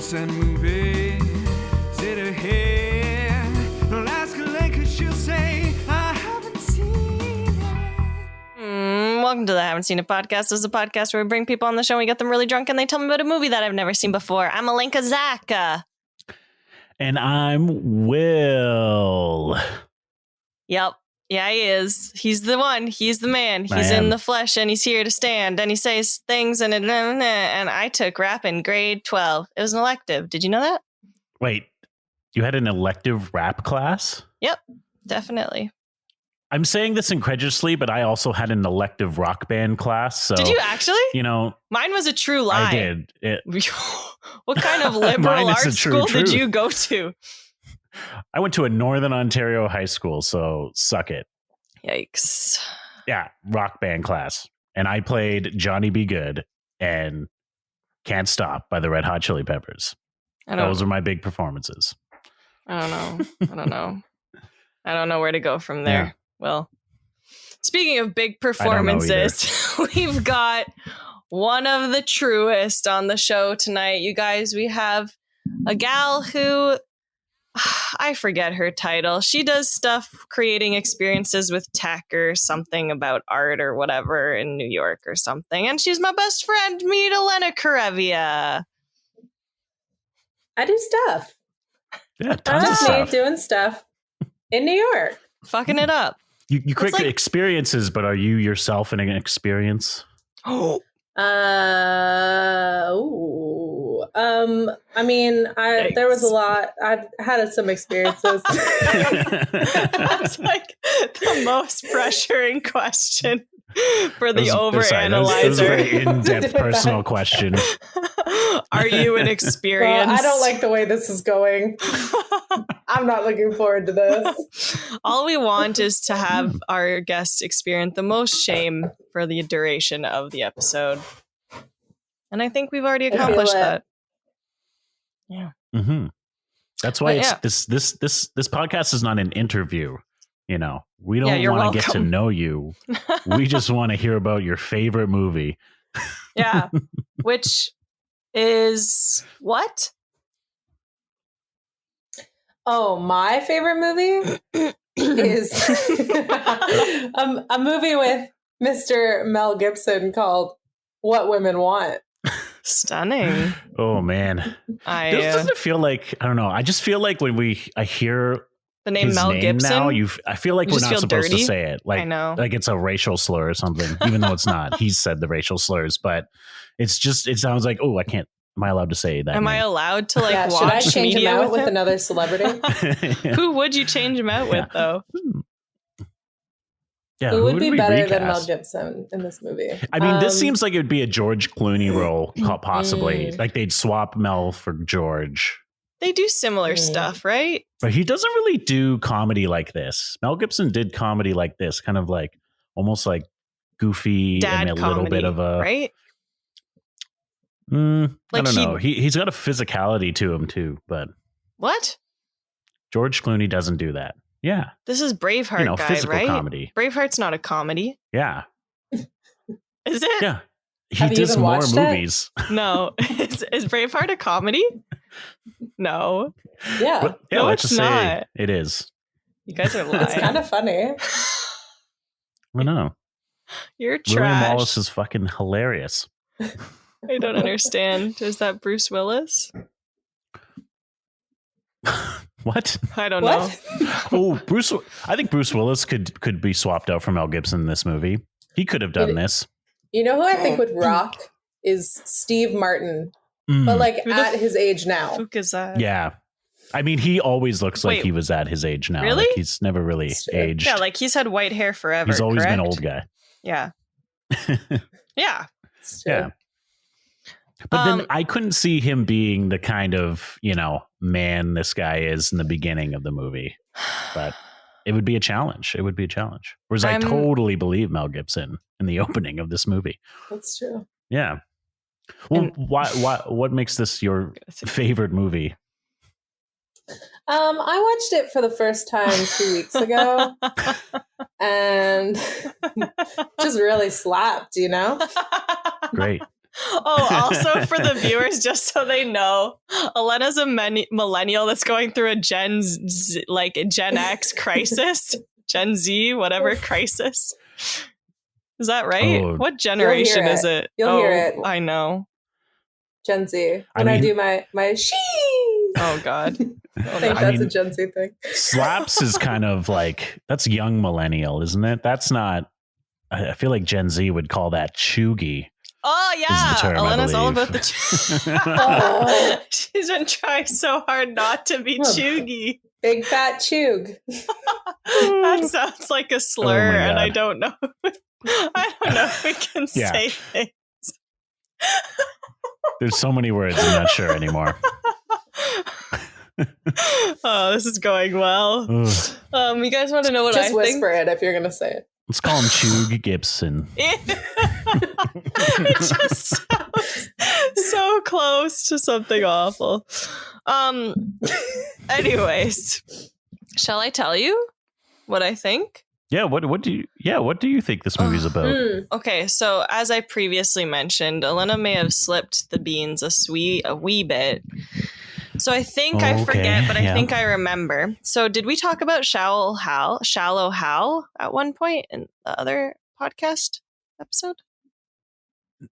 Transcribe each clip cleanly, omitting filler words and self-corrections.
what's that movie? Is it ahead? I'll ask Alenka, she'll say, I haven't seen it. Welcome to the Haven't Seen It podcast. This is a podcast where we bring people on the show and we get them really drunk and they tell me about a movie that I've never seen before. I'm Alenka Zach. And I'm Will. Yep. Yeah, he is. He's the one. He's the man. He's in the flesh and he's here to stand and he says things and I took rap in grade 12. It was an elective. Did you know that? Wait, you had an elective rap class? Yep, definitely. I'm saying this incredulously, but I also had an elective rock band class. So, did you actually? You know, mine was a true lie. I did. What kind of liberal arts school did you go to? I went to a Northern Ontario high school, so suck it. Yikes. Yeah, rock band class. And I played Johnny Be Good and Can't Stop by the Red Hot Chili Peppers. Those were my big performances. I don't know. I don't know where to go from there. Yeah. Well, speaking of big performances, we've got one of the truest on the show tonight. You guys, we have a gal who, I forget her title. She does stuff creating experiences with tech or something about art or whatever in New York or something. And she's my best friend. Meet Elena Kurevija. I do stuff. Yeah, tons of stuff. Me doing stuff in New York. Fucking it up. You create experiences, but are you yourself in an experience? Oh. I mean, there was a lot. I've had some experiences. That's like the most pressuring question for the overanalyzer. It was a very in-depth personal question. Are you an experience? Well, I don't like the way this is going. I'm not looking forward to this. All we want is to have our guests experience the most shame for the duration of the episode. And I think we've already accomplished that. Yeah. Mm-hmm. That's why this podcast is not an interview. You know, we don't want to get to know you. We just want to hear about your favorite movie. Yeah. Which is what? Oh, my favorite movie is a movie with Mr. Mel Gibson called What Women Want. Stunning. Oh, man. Doesn't it feel like, I don't know. I just feel like when I hear the name Mel Gibson now, I feel like we're not supposed to say it. Like, I know. Like it's a racial slur or something, even though it's not. He's said the racial slurs, but it sounds like, oh, I can't. Am I allowed to say that? Am I allowed to watch should I change media him out with another celebrity? Who would you change him out with, though? Yeah, who would be better than Mel Gibson in this movie? I mean, this seems like it would be a George Clooney role, possibly. Like they'd swap Mel for George. They do similar stuff, right? But he doesn't really do comedy like this. Mel Gibson did comedy like this, kind of like almost like goofy dad and a comedy, little bit of a right. I don't know. He's got a physicality to him too, but what? George Clooney doesn't do that. Yeah, this is Braveheart, guy, physical right? comedy. Braveheart's not a comedy. Yeah, is it? Yeah, he does more movies. No, is Braveheart a comedy? No. Yeah, but, no, it's not. It is. You guys are lying. It's kind of funny. I know. You're trash. William Wallace is fucking hilarious. I don't understand. Is that Bruce Willis? What? I don't know. Oh, I think Bruce Willis could be swapped out for Mel Gibson in this movie. He could have done this. You know who I think would rock is Steve Martin, but like at his age now. Who is that? Yeah. I mean, he always looks like he was at his age now. Really? Like he's never really aged. Yeah, like he's had white hair forever. He's always been an old guy. Yeah. Yeah. Yeah. But then I couldn't see him being the kind of, man this guy is in the beginning of the movie. But it would be a challenge. Whereas I totally believe Mel Gibson in the opening of this movie. That's true. Yeah. Well, what makes this your favorite movie? I watched it for the first time 2 weeks ago and just really slapped, Great. Oh, also for the viewers, just so they know, Elena's a millennial that's going through a Gen X crisis, Gen Z, whatever crisis. Is that right? Oh. What generation is it? You'll hear it. I know. Gen Z. When I do my she. Oh God. I think that's a Gen Z thing. Slaps is kind of like, that's young millennial, isn't it? That's not, I feel like Gen Z would call that chuggy. Oh yeah, term, Elena's all about the. She's been trying so hard not to be chuggy. Big fat chug. That sounds like a slur, and I don't know. I don't know if we can say things. There's so many words I'm not sure anymore. Oh, this is going well. You guys want to know what I think? Just whisper it if you're going to say it. Let's call him Chug Gibson. It just sounds so close to something awful. Anyways, shall I tell you what I think? Yeah, what do you think this movie's about? Okay, so as I previously mentioned, Elena may have slipped the beans a wee bit. So I think I forget, but I think I remember. So did we talk about Shallow Hal at one point in the other podcast episode?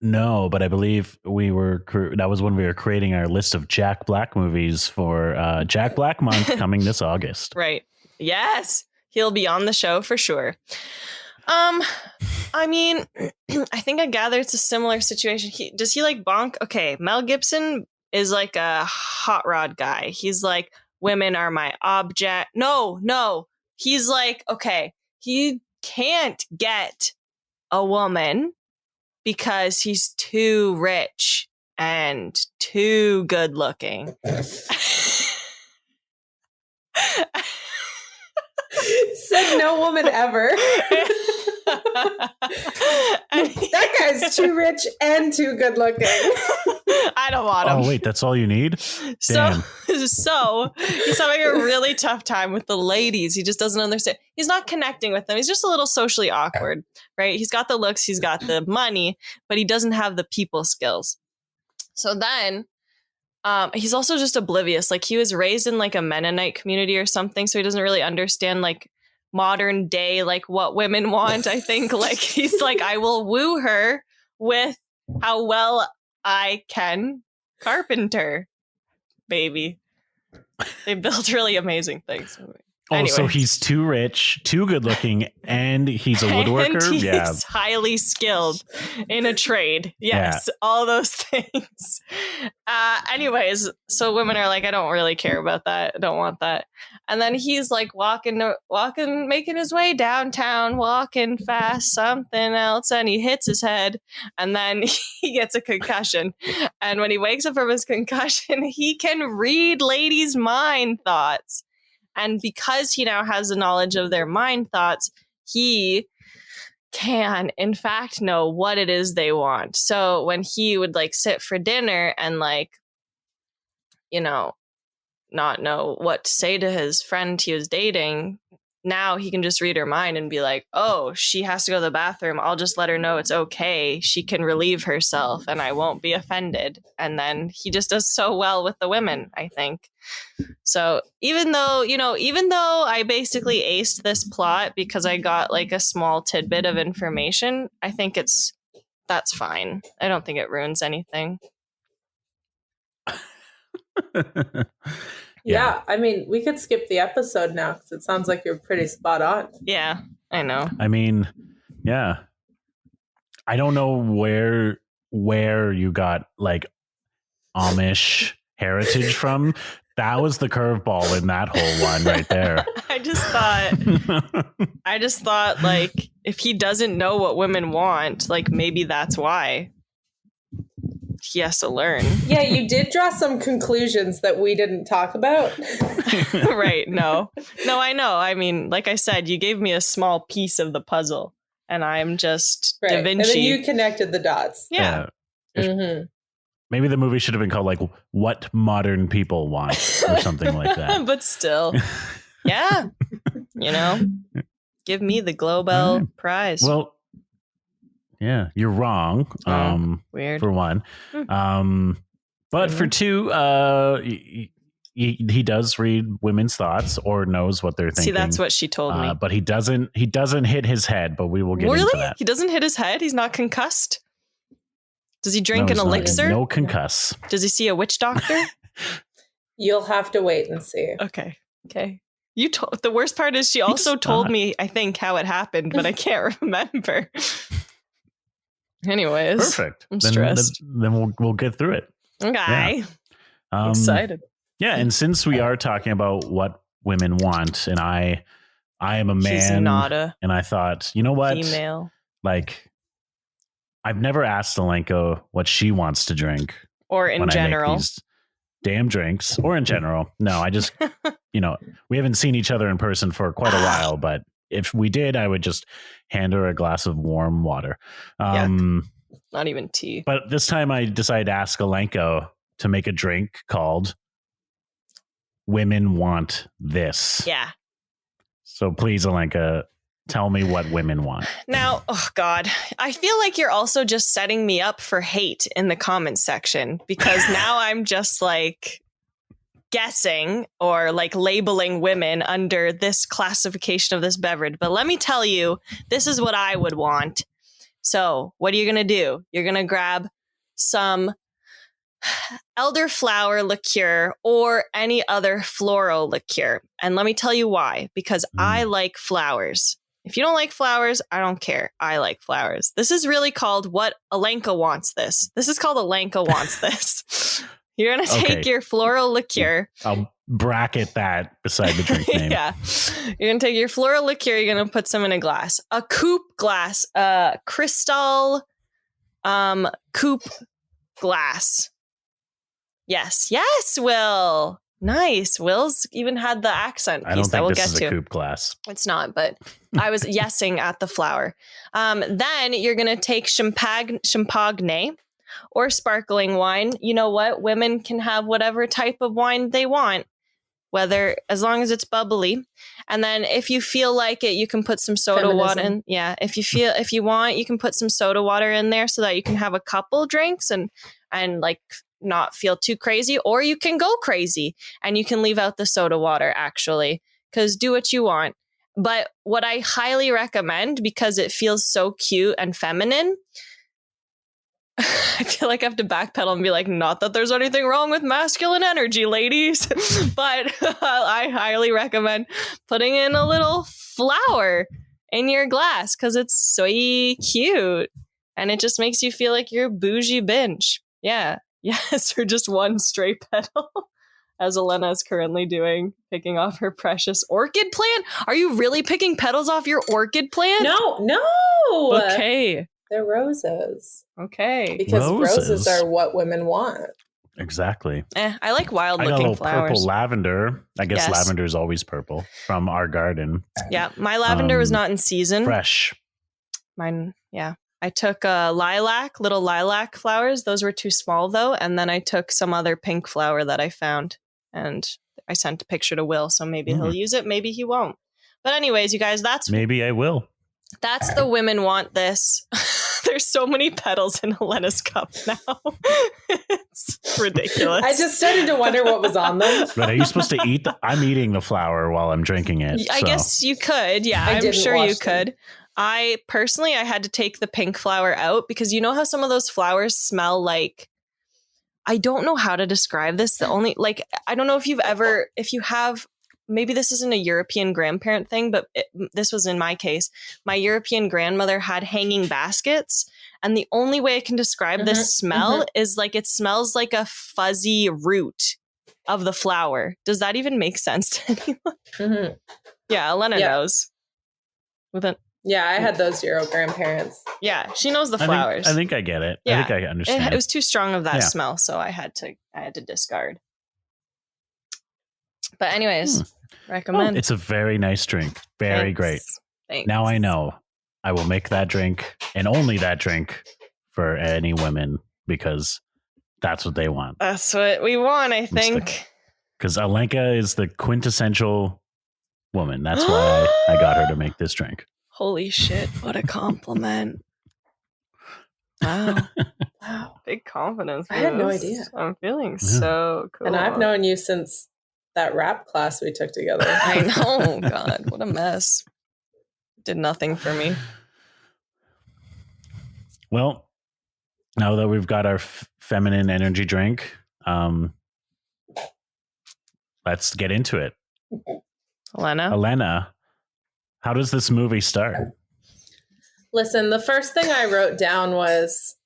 No, but I believe that was when we were creating our list of Jack Black movies for Jack Black Month coming this August. Right. Yes. He'll be on the show for sure. I mean, I think I gather it's a similar situation. Does he like bonk? Okay, Mel Gibson is like a hot rod guy. He's like, women are my object. No. He's like, okay, he can't get a woman because he's too rich and too good looking. Said no woman ever. That guy's too rich and too good looking. I don't want him. Oh wait, that's all you need? Damn. So he's having a really tough time with the ladies. He just doesn't understand. He's not connecting with them. He's just a little socially awkward, right? He's got the looks, he's got the money, but he doesn't have the people skills. So then he's also just oblivious. Like he was raised in like a Mennonite community or something, so he doesn't really understand like modern day, like what women want. I think like he's like, I will woo her with how well I can carpenter, baby. They build really amazing things. Anyways. So he's too rich, too good looking, and he's a woodworker. And he's highly skilled in a trade. Yes, all those things. Anyways, so women are like, I don't really care about that. I don't want that. And then he's like walking, making his way downtown, walking fast, something else, and he hits his head, and then he gets a concussion. And when he wakes up from his concussion, he can read ladies' mind thoughts. And because he now has the knowledge of their mind thoughts, he can, in fact, know what it is they want. So when he would like sit for dinner and like, you know, not know what to say to his friend he was dating, now he can just read her mind and be like, oh, she has to go to the bathroom. I'll just let her know it's okay. She can relieve herself and I won't be offended. And then he just does so well with the women, I think. So even though I basically aced this plot because I got like a small tidbit of information, I think that's fine. I don't think it ruins anything. Yeah, I mean, we could skip the episode now because it sounds like you're pretty spot on. Yeah, I know. I mean, yeah. I don't know where you got like Amish heritage from. That was the curveball in that whole one right there. I just thought like if he doesn't know what women want, like maybe that's why he has to learn. Yeah, you did draw some conclusions that we didn't talk about. Right. No, I know. I mean, like I said, you gave me a small piece of the puzzle and I'm just Da Vinci. And then you connected the dots. Yeah. Maybe the movie should have been called like What Modern People Want or something like that. But still, yeah, you know, give me the Globel Prize. Well, Yeah, you're wrong. Weird. For one. But for two, he does read women's thoughts or knows what they're thinking. See, that's what she told me. But he doesn't hit his head, but we will get into that. He doesn't hit his head? He's not concussed? Does he drink an elixir? No concuss. Does he see a witch doctor? You'll have to wait and see. Okay. The worst part is she also told me, I think, how it happened, but I can't remember. Anyways. Perfect. I'm stressed. Then we'll get through it. Okay. I'm excited. Yeah, and since we are talking about what women want, and I am a man, she's not a and I thought, you know what? Female. Like, I've never asked Alenka what she wants to drink. Or in general. I make these damn drinks. Or in general. No, I just, we haven't seen each other in person for quite a while, but if we did, I would just hand her a glass of warm water. Not even tea. But this time I decided to ask Alenka to make a drink called Women Want This. Yeah. So please, Alenka, tell me what women want. Now, oh God, I feel like you're also just setting me up for hate in the comments section, because now I'm just like guessing or like labeling women under this classification of this beverage. But let me tell you, this is what I would want. So what are you going to do? You're going to grab some elderflower liqueur or any other floral liqueur. And let me tell you why. Because I like flowers. If you don't like flowers, I don't care. I like flowers. This is really called what Alenka wants this. This is called Alenka wants this. You're going to take your floral liqueur. I'll bracket that beside the drink name. Yeah. You're going to take your floral liqueur. You're going to put some in a glass. A coupe glass. Crystal coupe glass. Yes, Will. Nice. Will's even had the accent piece that we'll get to. I don't think this is a coupe glass. It's not, but I was yesing at the flower. Then you're going to take champagne or sparkling wine. You know what? Women can have whatever type of wine they want, as long as it's bubbly. And then if you feel like it, you can put some soda water in. Yeah. If you want, you can put some soda water in there so that you can have a couple drinks and like not feel too crazy, or you can go crazy and you can leave out the soda water, actually, because do what you want. But what I highly recommend, because it feels so cute and feminine, I feel like I have to backpedal and be like, not that there's anything wrong with masculine energy, ladies, but I highly recommend putting in a little flower in your glass because it's so cute and it just makes you feel like you're bougie binge. Yeah. Yes, or just one straight petal, as Elena is currently doing, picking off her precious orchid plant. Are you really picking petals off your orchid plant? No. Okay. They're roses. Okay. Because roses are what women want. Exactly. I like wild-looking flowers. I got a little purple lavender. I guess lavender is always purple from our garden. Yeah, my lavender was not in season. Fresh. Mine, yeah. I took little lilac flowers. Those were too small, though. And then I took some other pink flower that I found. And I sent a picture to Will, so maybe he'll use it. Maybe he won't. But anyways, you guys, maybe I will. That's the women want this. There's so many petals in Elena's cup now. It's ridiculous. I just started to wonder what was on them. But are you supposed to eat? I'm eating the flower while I'm drinking it. I guess you could. Yeah, I'm sure you could. I had to take the pink flower out because you know how some of those flowers smell like, I don't know how to describe this. I don't know if you have, maybe this isn't a European grandparent thing, but this was in my case. My European grandmother had hanging baskets. And the only way I can describe this smell is like, it smells like a fuzzy root of the flower. Does that even make sense to anyone? Yeah, Elena knows. Yeah, I had those Euro grandparents. Yeah, she knows the flowers. I think I get it. Yeah. I think I understand. It was too strong of that smell, so I had to discard. But anyways, recommend. It's a very nice drink. Very great. Thanks. Now I know I will make that drink and only that drink for any women because that's what they want. That's what we want, I think. Because Alenka is the quintessential woman. That's why I got her to make this drink. Holy shit, what a compliment. Wow. Wow. Big confidence. I had no idea. I'm feeling so cool. And I've known you since that rap class we took together. I know. God, what a mess. Did nothing for me. Well, now that we've got our feminine energy drink, let's get into it. Elena, how does this movie start? Listen, the first thing I wrote down was,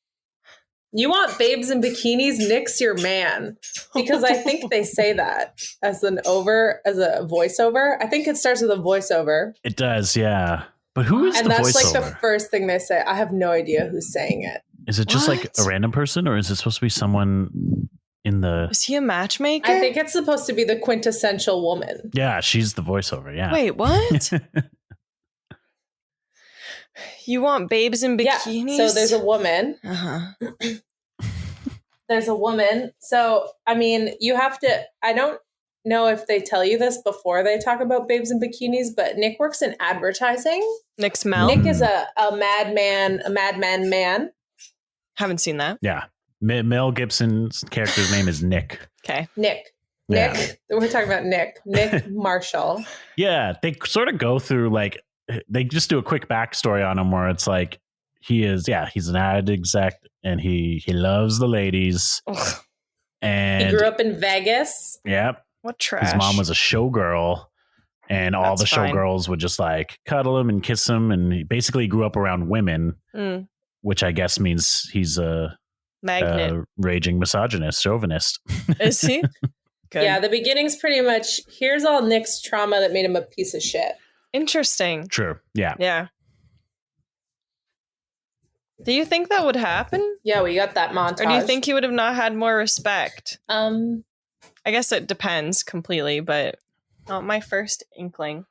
you want babes in bikinis, Nick's your man. Because I think they say that as a voiceover. I think it starts with a voiceover. It does, yeah. But who is the voiceover? And that's like the first thing they say. I have no idea who's saying it. Is it just like a random person, or is it supposed to be someone in the... Is he a matchmaker? I think it's supposed to be the quintessential woman. Yeah, she's the voiceover, yeah. Wait, what? You want babes in bikinis? Yeah, so there's a woman. There's a woman. So, I mean, you have to... I don't know if they tell you this before they talk about babes in bikinis, but Nick works in advertising. Nick's Mel? Nick is a madman man. Haven't seen that. Yeah. Mel Gibson's character's name is Nick. Okay. Nick. Yeah. We're talking about Nick Marshall. Yeah. They sort of go through, like, they just do a quick backstory on him where it's like, he's an ad exec and he loves the ladies. Ugh. And he grew up in Vegas. Yep. What trash. His mom was a showgirl, and all the showgirls would just like cuddle him and kiss him. And he basically grew up around women, which I guess means he's a magnet, raging misogynist, chauvinist. Is he? Good. Yeah, the beginning's pretty much, here's all Nick's trauma that made him a piece of shit. Interesting. True. Yeah. Yeah. Do you think that would happen? Yeah, we got that montage. Or do you think he would have not had more respect? I guess it depends completely, but not my first inkling.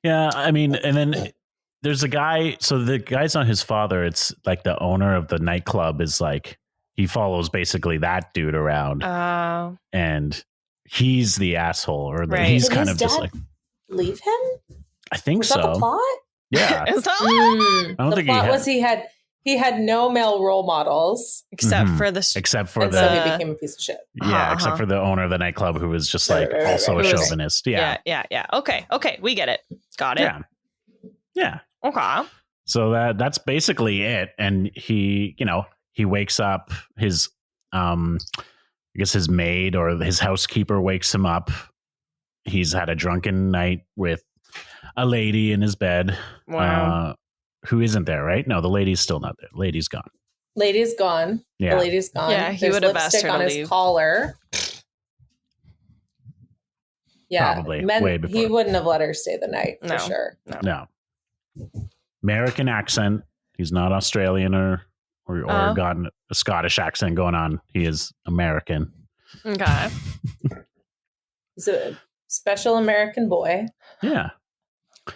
Yeah, I mean, and then there's a guy, so the guy's not his father. It's like the owner of the nightclub is like, he follows basically that dude around. And he's the asshole, or he's kind of just like... Leave him? I think was so. That the plot? Yeah. Is that I don't think plot was he had no male role models except for so he became a piece of shit. Yeah, except for the owner of the nightclub who was just like also a chauvinist. Yeah. Okay, we get it. Got it. Yeah. Okay. So that's basically it. And he wakes up, his I guess his maid or his housekeeper wakes him up. He's had a drunken night with a lady in his bed. Wow. Who isn't there, right? No, the lady's still not there. Lady's gone. Lady's gone. Yeah. The lady's gone. Yeah, he would have asked her on to his leave. Collar. Yeah, probably way before. He wouldn't have let her stay the night for sure. No. American accent. He's not Australian or got a Scottish accent going on. He is American. Okay. He's a special American boy. Yeah.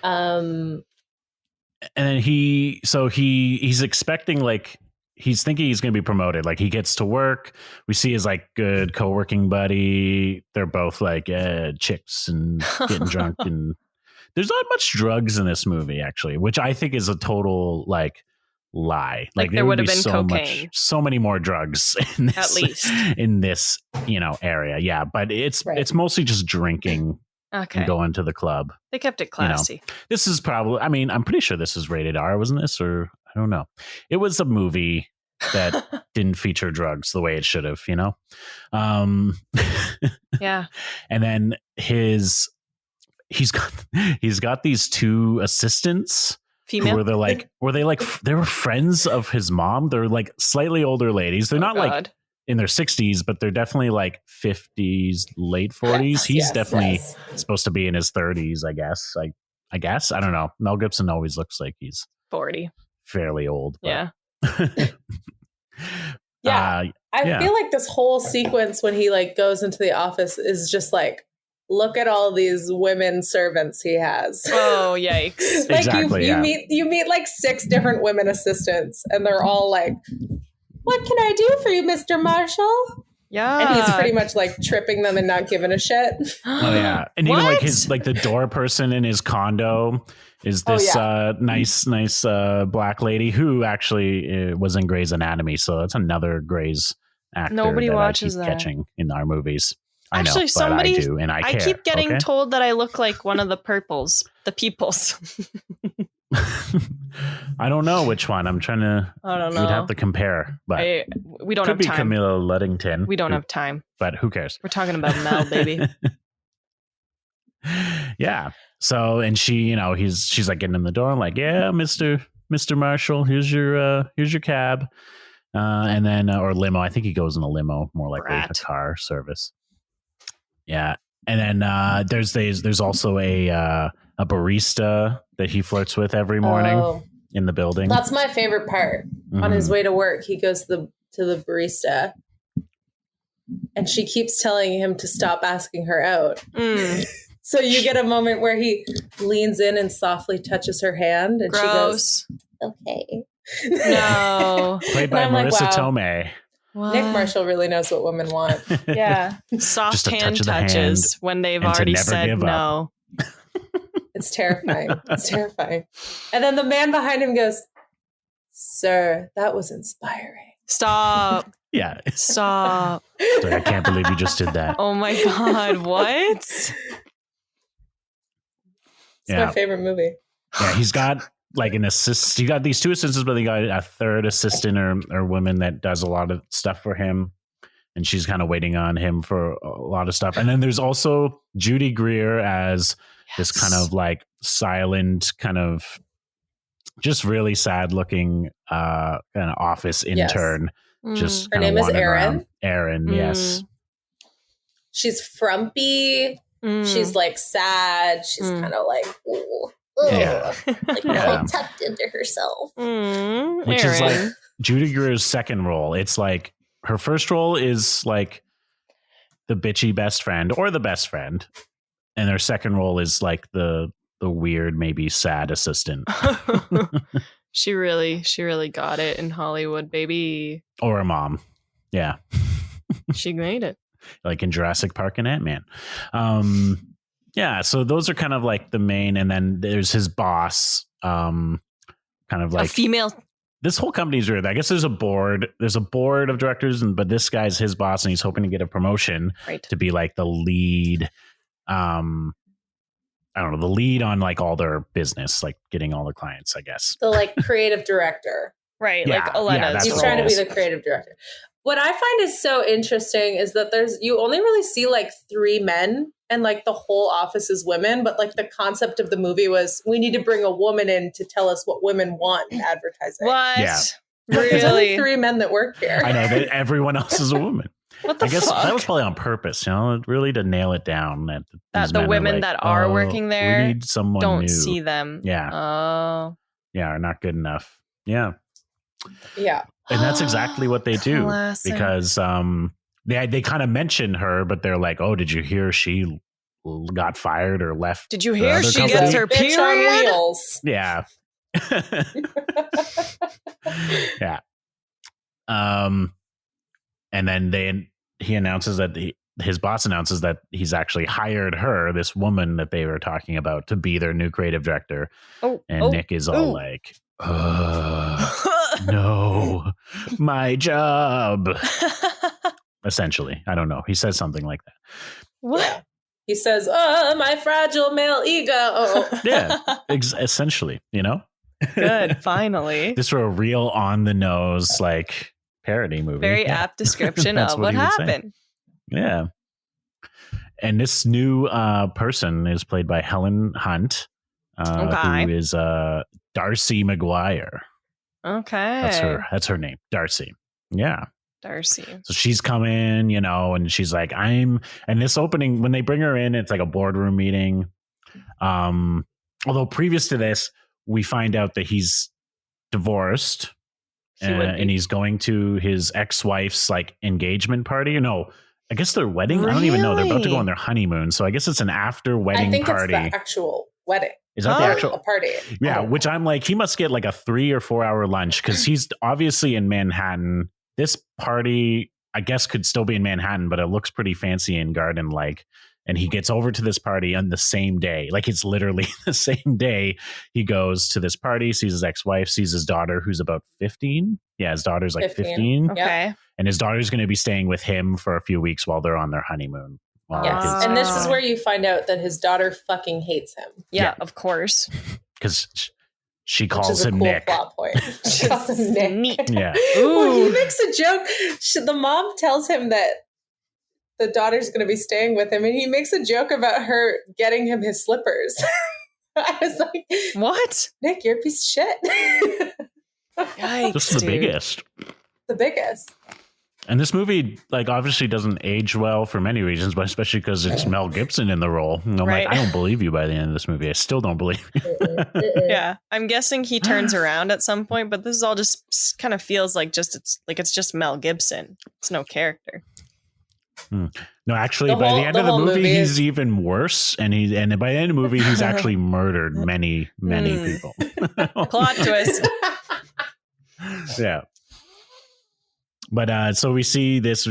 And then he's expecting, like, he's thinking he's going to be promoted. Like, he gets to work. We see his like good co-working buddy. They're both like chicks and getting drunk. And there's not much drugs in this movie, actually, which I think is a total like lie. Like there would have been cocaine. So many more drugs in this, at least in this, area. Yeah. But it's mostly just drinking. Okay. And going to the club. They kept it classy. This is probably, I'm pretty sure this is rated R, wasn't this? Or I don't know. It was a movie that didn't feature drugs the way it should have, Yeah. And then he's got these two assistants. Female? They were friends of his mom. They're like slightly older ladies. They're not like in their 60s, but they're definitely like 50s, late 40s. He's definitely supposed to be in his 30s, I guess. I guess. I don't know. Mel Gibson always looks like he's 40. Fairly old. But. Yeah. I feel like this whole sequence when he like goes into the office is just like, look at all these women servants he has. Oh, yikes. Like exactly, you meet like 6 different women assistants and they're all like, what can I do for you, Mr. Marshall? Yeah. And he's pretty much like tripping them and not giving a shit. Oh yeah, and even like the door person in his condo is this nice black lady who actually was in Grey's Anatomy. So that's another Grey's actor. Nobody that watches I keep that. catching in our movies. Actually, I know, somebody but I do, and I care. keep getting okay? told that I look like one of the purples, the peoples. I don't know which one. I'm trying to. I don't know. We'd have to compare, but we don't could have be time. Camilla Luddington. We don't have time. But who cares? We're talking about Mel, baby. Yeah. So, and she, she's like getting in the door, like, yeah, Mr. Marshall, here's your cab, and then or limo. I think he goes in a limo, more likely a car service. Yeah, and then there's also a barista that he flirts with every morning in the building. That's my favorite part. Mm-hmm. On his way to work, he goes to the barista, and she keeps telling him to stop asking her out. So you get a moment where he leans in and softly touches her hand, and Gross. She goes, "Okay." No. Played by Marissa Tomei. What? Nick Marshall really knows what women want. Yeah. Soft hand touches when they've already said no. It's terrifying. It's terrifying. And then the man behind him goes, "Sir, that was inspiring." Stop. Yeah. Stop. Sorry, I can't believe you just did that. Oh my God. What? It's my favorite movie. Yeah, he's got like an assist. He got these two assistants, but he got a third assistant or woman that does a lot of stuff for him. And she's kind of waiting on him for a lot of stuff. And then there's also Judy Greer as this kind of like silent, kind of just really sad looking kind of office intern. Just her name is Erin. Erin, yes. She's frumpy. She's like sad. She's kind of like, ooh. Yeah. Like really tucked into herself. Which is like Judy Greer's second role. It's like her first role is like the bitchy best friend or the best friend. And her second role is like the weird, maybe sad assistant. She really got it in Hollywood, baby. Or a mom. Yeah. She made it. Like in Jurassic Park and Ant-Man. Yeah, so those are kind of like the main, and then there's his boss, kind of like a female. This whole company is weird. I guess there's a board of directors, but this guy's his boss, and he's hoping to get a promotion to be like the lead. I don't know, the lead on like all their business, like getting all the clients, I guess. The like creative director. Right, yeah, like Elena. He's trying to be the creative director. What I find is so interesting is that you only really see like 3 men and like the whole office is women. But like the concept of the movie was we need to bring a woman in to tell us what women want in advertising. What? Yeah. Really? There's only 3 men that work here. I know that everyone else is a woman. What the I guess fuck? that was probably on purpose, really to nail it down. That the women like, that are working there we need someone don't new. see them. Yeah. Oh. Yeah, are not good enough. Yeah. Yeah. And that's exactly what they do. Classic. Because they kind of mention her, but they're like, oh, did you hear she got fired or left? Did you hear she company? gets her Bitch on period? wheels. Yeah. Yeah. And then he announces that his boss announces that he's actually hired her, this woman that they were talking about, to be their new creative director. And Nick is all like, no, my job. Essentially. I don't know. He says something like that. What? Yeah. He says, my fragile male ego. Yeah, essentially, Good, finally. Just for a real on the nose, like parody movie. Very apt description of what happened. Yeah. And this new person is played by Helen Hunt, who is Darcy McGuire. Okay. That's her name, Darcy. Yeah. Darcy. So she's coming, and she's like, and this opening, when they bring her in, it's like a boardroom meeting. Although previous to this, we find out that he's divorced and he's going to his ex-wife's like engagement party. No, I guess their wedding. Really? I don't even know. They're about to go on their honeymoon. So I guess it's an after wedding party. It's the actual wedding. Is that the actual party? Yeah. Which I'm like, he must get like a 3 or 4 hour lunch because he's obviously in Manhattan. This party I guess could still be in Manhattan, but it looks pretty fancy and garden like. And he gets over to this party on the same day. Like it's literally the same day he goes to this party, sees his ex-wife, sees his daughter who's about 15. Yeah, his daughter's like 15. Okay. And his daughter's going to be staying with him for a few weeks while they're on their honeymoon. Yes. And this is where you find out that his daughter fucking hates him. Yeah. Of course. Because she calls him Nick. Plot point. She calls him Nick. Neat. Yeah. Well, he makes a joke. The mom tells him that the daughter's going to be staying with him, and he makes a joke about her getting him his slippers. I was like, what? Nick, you're a piece of shit. Yikes, This is the biggest. The biggest. And this movie, like, obviously doesn't age well for many reasons, but especially because it's Mel Gibson in the role. And I'm like, I don't believe you by the end of this movie. I still don't believe you. Yeah. I'm guessing he turns around at some point, but this is all just kind of feels like it's just Mel Gibson. It's no character. No, actually, by the end of the movie, he's even worse. And by the end of the movie, he's actually murdered many people. Plot twist. Yeah. But so we see this,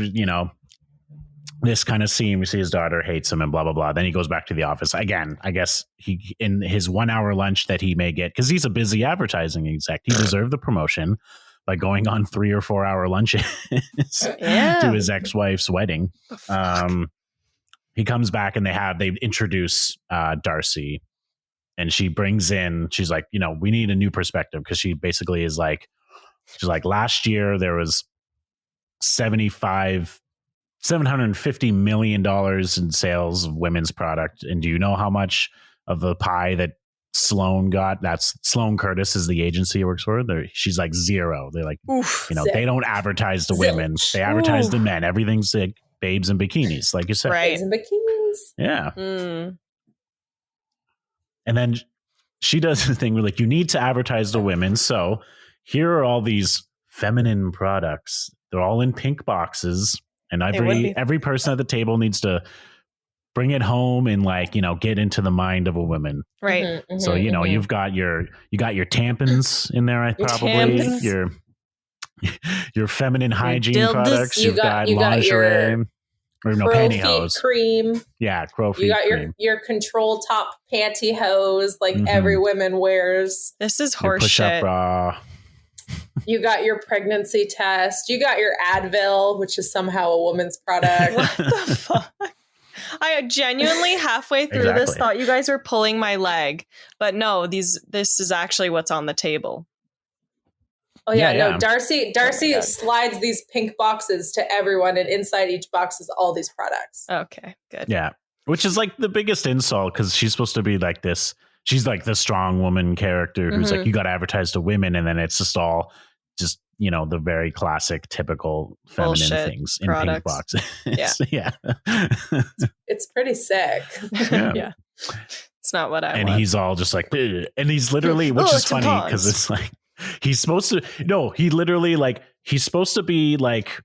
this kind of scene. We see his daughter hates him and blah, blah, blah. Then he goes back to the office. Again, I guess he in his 1 hour lunch that he may get, because he's a busy advertising exec. He deserved the promotion by going on 3 or 4 hour lunches to his ex-wife's wedding. He comes back and they introduce Darcy, and she brings in, she's like, we need a new perspective, because she basically is like, she's like, last year there was $750 million in sales of women's product. And do you know how much of the pie that Sloan got? That's Sloan Curtis is the agency he works for. She's like zero. They're like, they don't advertise to women. They advertise to men. Everything's like babes in bikinis, like you said. Right. Babes in bikinis. Yeah. And then she does the thing where like, you need to advertise to women. So here are all these feminine products. They're all in pink boxes, and every person at the table needs to bring it home and get into the mind of a woman. Right. So you've got your tampons in there. Your feminine hygiene products. You've got lingerie or pantyhose cream. Yeah, crow feet. You got cream. your control top pantyhose like every woman wears. This is your horseshit. Push-up bra. You got your pregnancy test. You got your Advil, which is somehow a woman's product. What the fuck? I genuinely halfway through this thought you guys were pulling my leg, but no, this is actually what's on the table. Oh yeah, no, Darcy slides these pink boxes to everyone, and inside each box is all these products. Okay, good. Yeah, which is like the biggest insult, because she's supposed to be like this. She's like the strong woman character who's like, you got to advertise to women, and then it's just all the very classic, typical feminine things in pink boxes. Yeah. It's pretty sick. Yeah. It's not what I want. And he's all just like, ugh. And he's literally, which is funny because it's like, he's supposed to be like,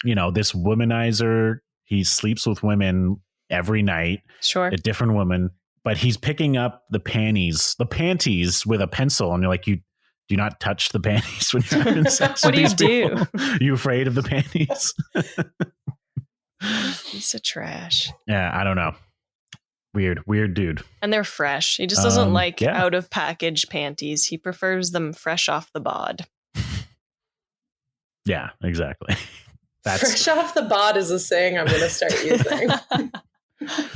this womanizer. He sleeps with women every night. Sure. A different woman. But he's picking up the panties with a pencil, and you're like, you do not touch the panties when you're having sex. What with do these you people. do? You afraid of the panties? Piece of trash. Yeah, I don't know. Weird dude. And they're fresh. He just doesn't out of package panties. He prefers them fresh off the bod. Yeah, exactly. Fresh off the bod is a saying I'm going to start using.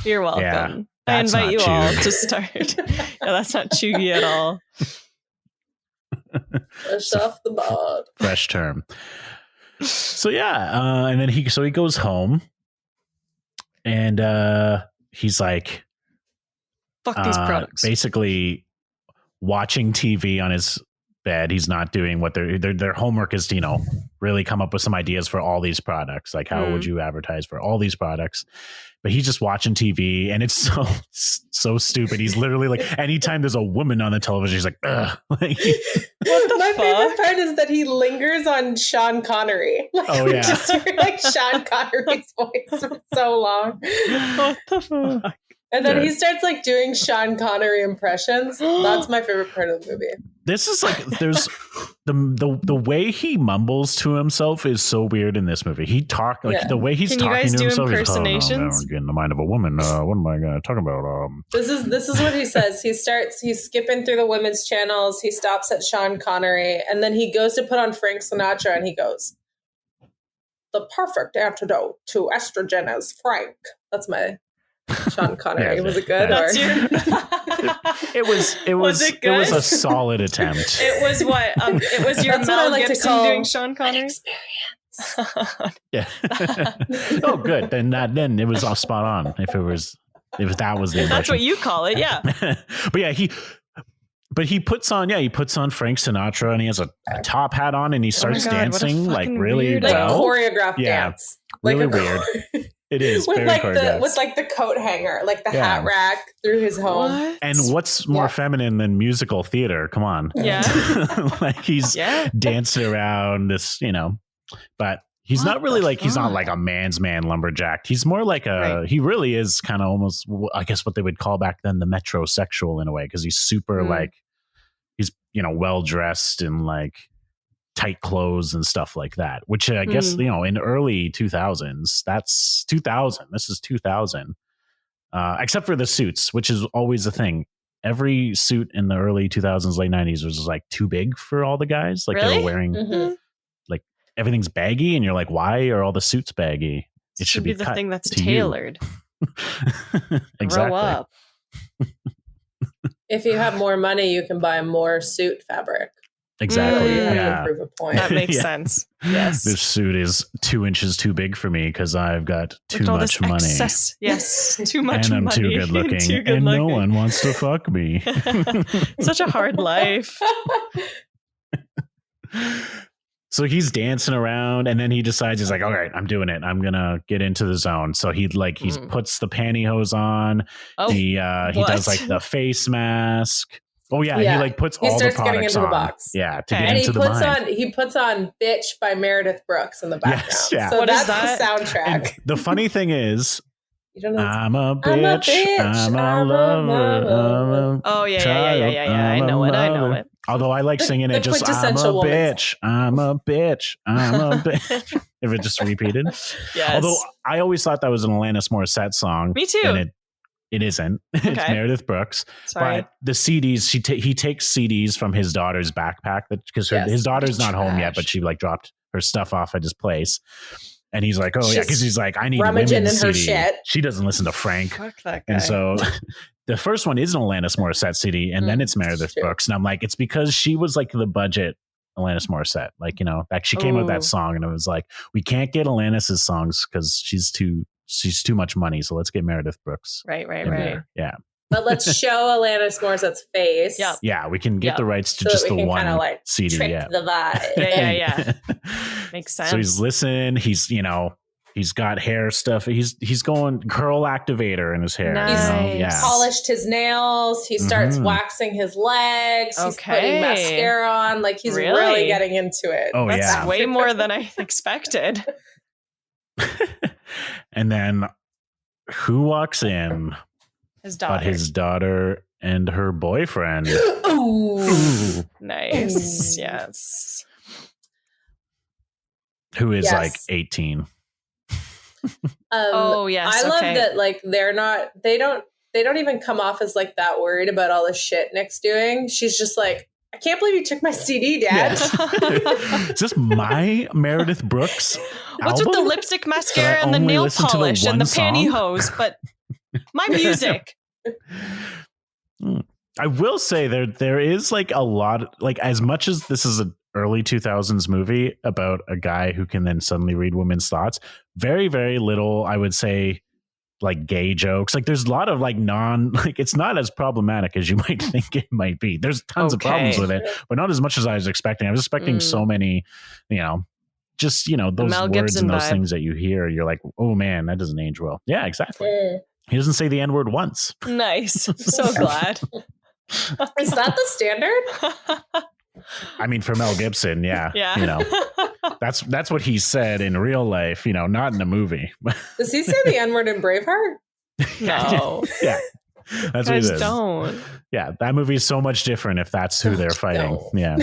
You're welcome. Yeah. I That's invite you not all chuggy. to start. Yeah, that's not chuggy at all. Fresh off the bod. Fresh term. So yeah, and then he goes home, and he's like, fuck these products. Basically watching TV on his bed. He's not doing what their homework is to, really come up with some ideas for all these products. Like, how would you advertise for all these products? But he's just watching TV, and it's so stupid. He's literally like, anytime there's a woman on the television, he's like, ugh. My favorite part is that he lingers on Sean Connery. We just hear Sean Connery's voice for so long. What the fuck? And then he starts like doing Sean Connery impressions. That's my favorite part of the movie. This is like there's the way he mumbles to himself is so weird in this movie. He talk like the way he's talking to himself. Impersonations? He's like, oh, no, get in the mind of a woman. What am I going to talk about? This is what he says. He's skipping through the women's channels. He stops at Sean Connery, and then he goes to put on Frank Sinatra, and he goes, "The perfect antidote to estrogen is Frank." That's my Sean Connery. Yeah, was it good? That's or? It was it good? It was a solid attempt. It was what? It was your That's what I Mel like to Gibson call doing Sean Connery? Yeah. Oh, good. Then it was all spot on. If that was the impression. That's what you call it, yeah. But yeah, he puts on Frank Sinatra, and he has a top hat on, and he starts dancing like really weirdo. Like well. choreographed dance. Really like weird. It is with very like choreographed. with like the coat hanger, like the hat rack through his home. What? And what's more feminine than musical theater? Come on. Yeah. Like he's dancing around this, but he's not really like, he's not like a man's man lumberjack. He's more like he really is kind of almost, I guess what they would call back then the metrosexual in a way. Cause he's super like, he's, well dressed and like tight clothes and stuff like that, which I guess, in early 2000s, that's 2000. This is 2000. Except for the suits, which is always a thing. Every suit in the early 2000s, late 90s was like too big for all the guys. Like they were wearing like everything's baggy, and you're like, why are all the suits baggy? It should be the cut thing that's to tailored. Exactly. Grow up. If you have more money, you can buy more suit fabric. Exactly. You have to Yeah. prove a point. That makes sense. Yes. This suit is 2 inches too big for me because I've got too Look at all much this money. excess. Yes. Too much And I'm money. too good looking. Too good and looking. no one wants to fuck me. Such a hard life. So he's dancing around, and then he decides, he's like, all right, I'm doing it. I'm going to get into the zone. So he puts the pantyhose on. Oh, he does like the face mask. Oh yeah. He like puts all the starts getting products into on. the box. Yeah. To get And into the mind. he puts on Bitch by Meredith Brooks in the background. Yes, yeah. So What that's is that? the soundtrack. And the funny thing is, You don't know. I'm a bitch. I'm a lover. Oh, yeah. I know it. Although I like singing the it just, I'm a quintessential woman bitch. I'm a bitch. I'm a bitch. If it just repeated. Yes. Although I always thought that was an Alanis Morissette song. Me too. And it isn't. It's Okay. Meredith Brooks. Sorry. But the CDs, he takes CDs from his daughter's backpack because his daughter's not home yet, but she like dropped her stuff off at his place. And he's like, oh yeah, because he's like, I need rummaging women's in her CD. shit. She doesn't listen to Frank. Fuck that guy. And so the first one is an Alanis Morissette CD, and then it's Meredith Brooks. And I'm like, it's because she was like the budget Alanis Morissette. Like, like she came with that song, and it was like, we can't get Alanis's songs because she's too much money. So let's get Meredith Brooks. Right. There. Yeah. But let's show Alanis Morissette's face. Yeah. Yeah, we can get the rights to So just that the we can one kind of like CD. trick Yeah. the vibe. Yeah. Makes sense. So he's listening. He's got hair stuff. He's going curl activator in his hair. Nice. Yeah. Polished his nails. He starts waxing his legs. He's putting mascara on. Like he's really getting into it. Oh, That's way more than I expected. And then who walks in? His daughter. But his daughter and her boyfriend. Ooh. Nice. Yes. Who is like 18. Yes. I love that like they don't even come off as like that worried about all the shit Nick's doing. She's just like, I can't believe you took my CD, Dad. Is this my Meredith Brooks What's album? with the lipstick, mascara, and the nail polish and the pantyhose? But my music. I will say there is like a lot, like as much as this is an early 2000s movie about a guy who can then suddenly read women's thoughts, very, very little, I would say, like gay jokes. Like there's a lot of like it's not as problematic as you might think it might be. There's tons of problems with it, but not as much as I was expecting. I was expecting so many, just, those Mel words Gibson and those vibe. things that you hear, you're like, oh man, that doesn't age well. Yeah, exactly. He doesn't say the N-word once. Nice. I'm so glad. Is that the standard? I mean, for Mel Gibson, yeah. Yeah. That's what he said in real life, not in the movie. Does he say the N-word in Braveheart? No. Yeah. That's what it Guys, is. don't. Yeah, that movie is so much different if that's who they're fighting. Don't. Yeah.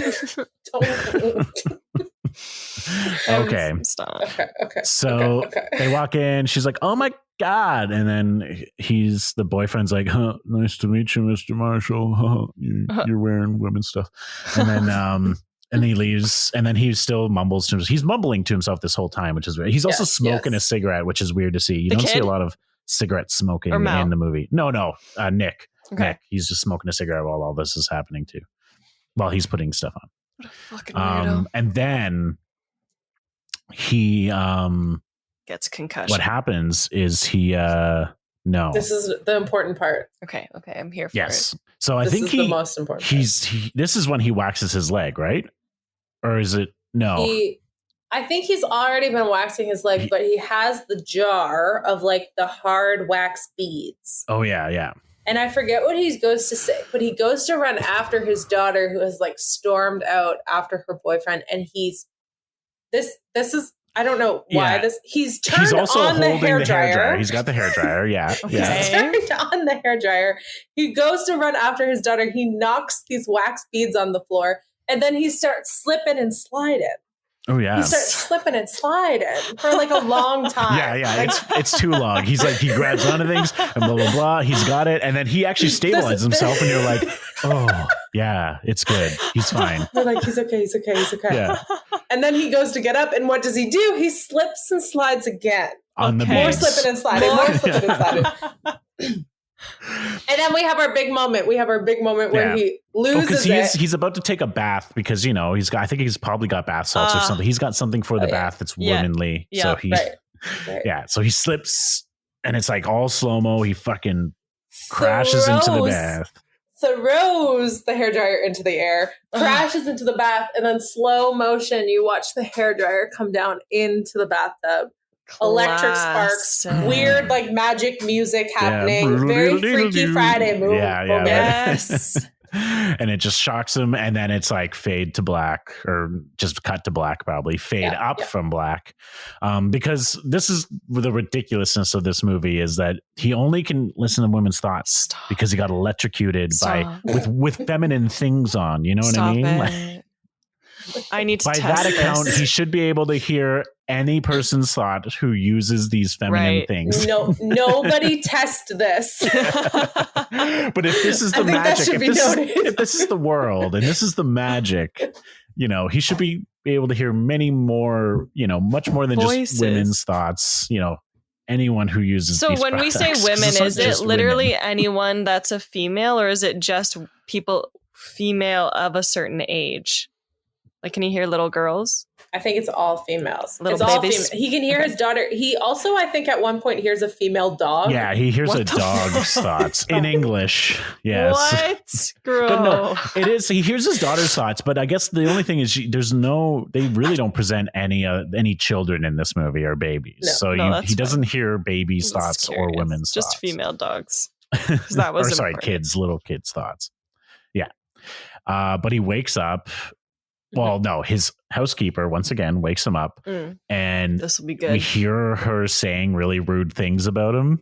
Okay. Stop. Okay. So Okay. they walk in. She's like, "Oh my God!" And then the boyfriend's like, "Nice to meet you, Mr. Marshall. You're wearing women's stuff." And then and he leaves. And then he still mumbles to himself. He's mumbling to himself this whole time, which is weird. He's also smoking a cigarette, which is weird to see. You don't see a lot of cigarette smoking in the movie. No, Nick. Okay. Nick. He's just smoking a cigarette while all this is happening too, while he's putting stuff on. What a fucking weirdo. And then he gets concussion. what happens is he no. This is the important part. Okay, I'm here for it. So I think the most important part. This is when he waxes his leg, right? Or is it no? I think he's already been waxing his leg, but he has the jar of like the hard wax beads. Oh yeah. And I forget what he goes to say, but he goes to run after his daughter who has like stormed out after her boyfriend. And this is, I don't know why he's turned also on the hairdryer. He's got the hairdryer. Yeah. Okay. Yeah. He's turned on the hairdryer. He goes to run after his daughter. He knocks these wax beads on the floor and then he starts slipping and sliding. Oh yeah. He starts slipping and sliding for like a long time. Yeah. It's too long. He's like, he grabs onto things and blah, blah, blah. He's got it. And then he actually stabilizes himself and you're like, oh yeah, it's good. He's fine. We're like, he's okay. Yeah. And then he goes to get up and what does he do? He slips and slides again. On the More beads. slipping and sliding. And then we have our big moment. Where he loses it. He's about to take a bath because, I think he's probably got bath salts or something. He's got something for the bath that's womanly. Yeah. So he, so he slips and it's like all slow-mo. He fucking crashes into the bath. Throws the hairdryer into the air, crashes into the bath, and then slow motion, you watch the hairdryer come down into the bathtub. Electric sparks, weird like magic music happening, very Freaky Friday movie. Yeah. Yes. And it just shocks him, and then it's like fade to black, or just cut to black, probably fade up from black, because this is the ridiculousness of this movie is that he only can listen to women's thoughts because he got electrocuted with feminine things on. You know what I mean? Like, I need to by test that account, this. he should be able to hear any person's thought who uses these feminine things. No, nobody test this. But if this is the magic, if this is the world and this is the magic, he should be able to hear many more, much more than just women's thoughts, anyone who uses so these when products. We say women, is it literally women. anyone that's a female, or is it just people female of a certain age? Like, can you hear little girls? I think it's all females. Little it's all babies? female. He can hear his daughter. He also, I think, at one point hears a female dog. Yeah, he hears a dog's thoughts in English. Yes. What? Girl. But no, it is. He hears his daughter's thoughts, but I guess the only thing is they really don't present any children in this movie or babies. No. So he doesn't hear babies' thoughts or women's thoughts. Just female dogs. That was little kids' thoughts. Yeah. But he wakes up. Well, no, his housekeeper once again wakes him up, and this will be good. We hear her saying really rude things about him,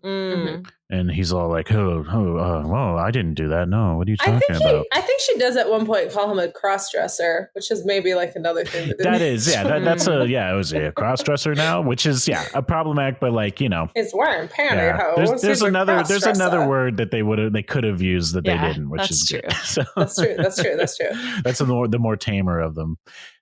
and he's all like, well, I didn't do that. No, what are you talking about? I think she does at one point call him a cross-dresser, which is maybe like another thing. That's it was a cross-dresser now, which is a problematic, but it's wearing pantyhose. There's another word that they could have used that they didn't, which is true. Good. So, That's true. That's the more tamer of them.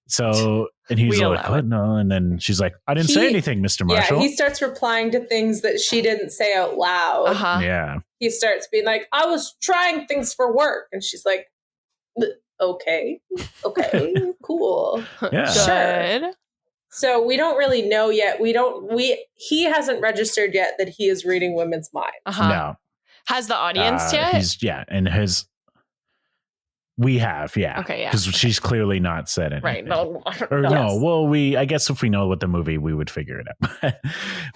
So, and he's like, what? No. And then she's like, I didn't say anything, Mr. Marshall. Yeah, he starts replying to things that she didn't say out loud. Uh-huh. Yeah. He starts being like, I was trying things for work. And she's like, okay, cool. Yeah. Sure. So we don't really know yet. He hasn't registered yet that he is reading women's minds. Uh-huh. No. Has the audience yet? We have, yeah. Okay, yeah. Because she's clearly not said anything. Right. No. Or no. Well, I guess if we know what the movie, we would figure it out.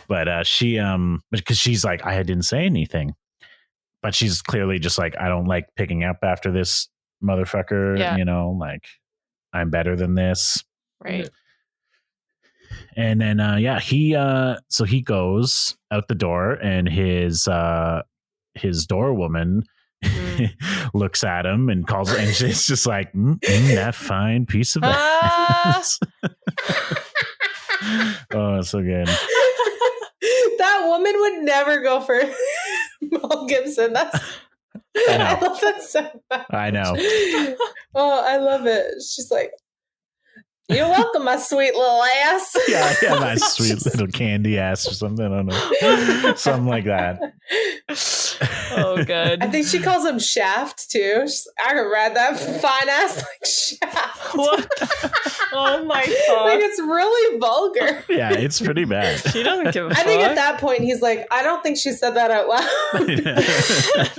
But she, because she's like, I didn't say anything. But she's clearly just like, I don't like picking up after this motherfucker. Yeah. Like, I'm better than this. Right. And then so he goes out the door, and his doorwoman looks at him and calls, and she's just like, that fine piece of ass. Oh, so good. That woman would never go for Mel Gibson. I love that so much. I know. Oh, I love it. She's like, you're welcome, my sweet little ass. Yeah, my sweet little candy ass or something. I don't know. Something like that. Oh, good. I think she calls him Shaft, too. I could ride that fine ass like Shaft. What? Oh, my God. Like, it's really vulgar. Yeah, it's pretty bad. She doesn't give a fuck. I think at that point, he's like, I don't think she said that out loud.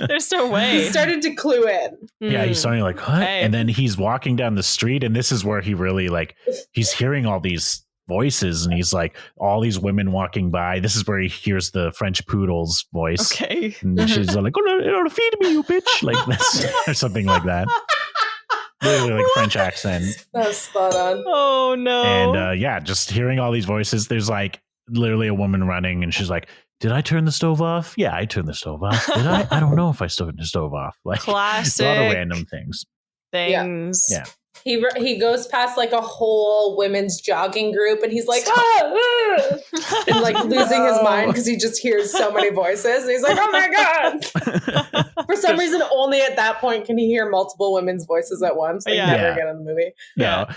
There's no way. He started to clue in. Yeah, he's starting like, what? Hey. And then he's walking down the street, and this is where he really he's hearing all these voices, and he's like, all these women walking by. This is where he hears the French poodle's voice. Okay. And she's like, oh, feed me, you bitch. Like this, or something like that. Literally like French accent. That's spot on. Oh, no. And just hearing all these voices, there's like literally a woman running, and she's like, did I turn the stove off? Yeah, I turned the stove off. Did I? I don't know if I turned the stove off. Like, classic. A lot of random things. Things. Yeah. He goes past like a whole women's jogging group, and he's like, ah! And like losing his mind because he just hears so many voices, and he's like, oh my God. For some reason, only at that point can he hear multiple women's voices at once. Like never again in the movie. No.